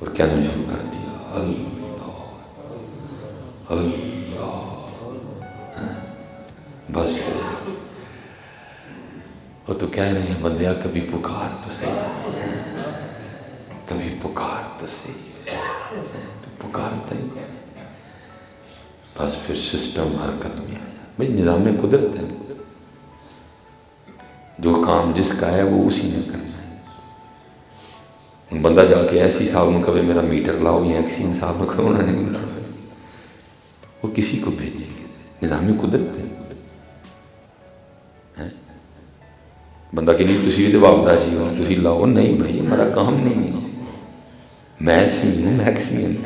اور کہنا شروع کر دیا اللہ اللہ. بس وہ تو کہہ رہے ہیں بندیا کبھی پکار تو صحیح, کبھی پکار تو صحیح, تو پکارتا ہی. بس پھر سسٹم حرکت میں آیا. بھائی نظام میں قدرت ہے, جو کام جس کا ہے وہ اسی نے کرنا ہے. بندہ جا کے ایسی صاحب میں کبھی میرا میٹر لاؤ, یا ایکسین صاحب میں کبھی انہوں نے نہیں لانا, وہ کسی کو بھیجیں گے. نظام قدرت ہے. بندہ کہ نہیں تسی تو واپڈا چاہیے ہونا, تسی لاؤ. نہیں بھائی ہمارا کام نہیں ہے, میں سی ہوں میکسین,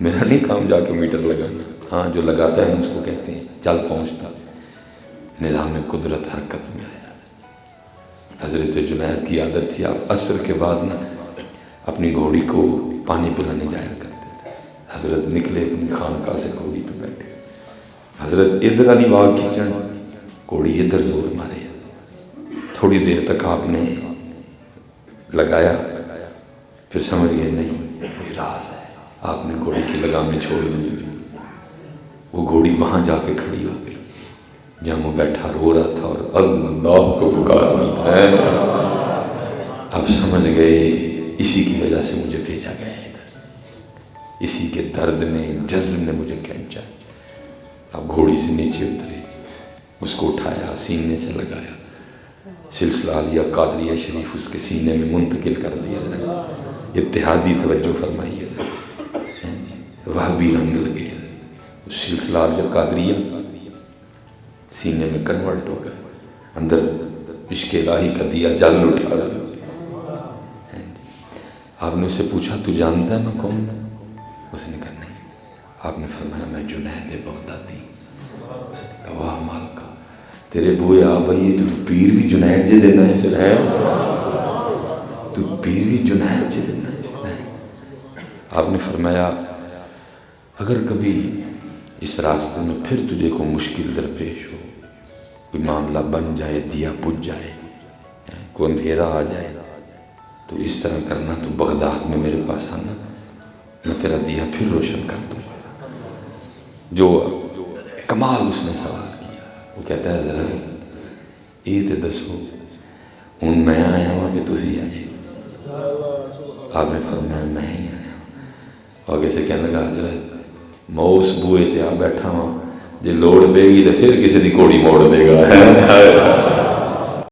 میرا نہیں کام جا کے میٹر لگانا. ہاں جو لگاتا ہے ہم اس کو کہتے ہیں چل پہنچتا. نظام قدرت حرکت میں آیا. حضرت جنید کی عادت تھی, آپ عصر کے بعد نا اپنی گھوڑی کو پانی پلانے جایا کرتے تھے. حضرت نکلے اپنی خانقاہ سے گھوڑی پہ بیٹھے, حضرت ادھر والی واگ کھینچن, گھوڑی ادھر زور مارے. تھوڑی دیر تک آپ نے لگایا, پھر سمجھ گئے نہیں کوئی راز ہے. آپ نے گھوڑی کی لگامیں چھوڑ دی. وہ گھوڑی وہاں جا کے کھڑی ہو گئی جہاں وہ بیٹھا رو رہا تھا اور اللہ کو پکار رہا تھا. اب سمجھ گئے اسی کی وجہ سے مجھے بھیجا گیا ہے ادھر, اسی کے درد نے جذب نے مجھے کھینچا. اب گھوڑی سے نیچے اترے, اس کو اٹھایا, سینے سے لگایا, سلسلہ عالیہ قادریہ شریف اس کے سینے میں منتقل کر دیا. اتحادی توجہ فرمائیے, وہابی رنگ لگے. سلسلہ عالیہ قادریہ سینے میں کنورٹ ہو گئے, اندر عشق الہی کا دیا جل اٹھا دیا. آپ نے اسے پوچھا تو جانتا ہے میں کون ہوں؟ اس نے کہا نہیں. آپ نے فرمایا میں جنید بغدادی. اس نے کہا واہ مالکا تیرے بوئے آ بھائی تو پیر بھی جنید جے دینا ہے. پھر ہے تو پیر بھی جنید جے دینا ہے. آپ نے فرمایا اگر کبھی اس راستے میں پھر تجھے کوئی مشکل درپیش ہو, کوئی معاملہ بن جائے, دیا بجھ جائے, کوئی اندھیرا آ جائے, تو اس طرح کرنا، تو بغداد میں میرے پاس آنا، میں تیرا دیا پھر روشن کر دوں گا۔ جو کمال اس نے سوال کیا، وہ کہتا ہے ذرا یہ تو دسو ہوں میں آیا ہوں کہ تسی آئے؟ آپ نے فرمایا میں ہی آیا ہوں۔ آگے سے کہنے لگا حضرت میں اس بوئے تے آ بیٹھا ہوں، جی لوڑ پے گی تو پھر کسی دی کوڑی موڑ دے گا۔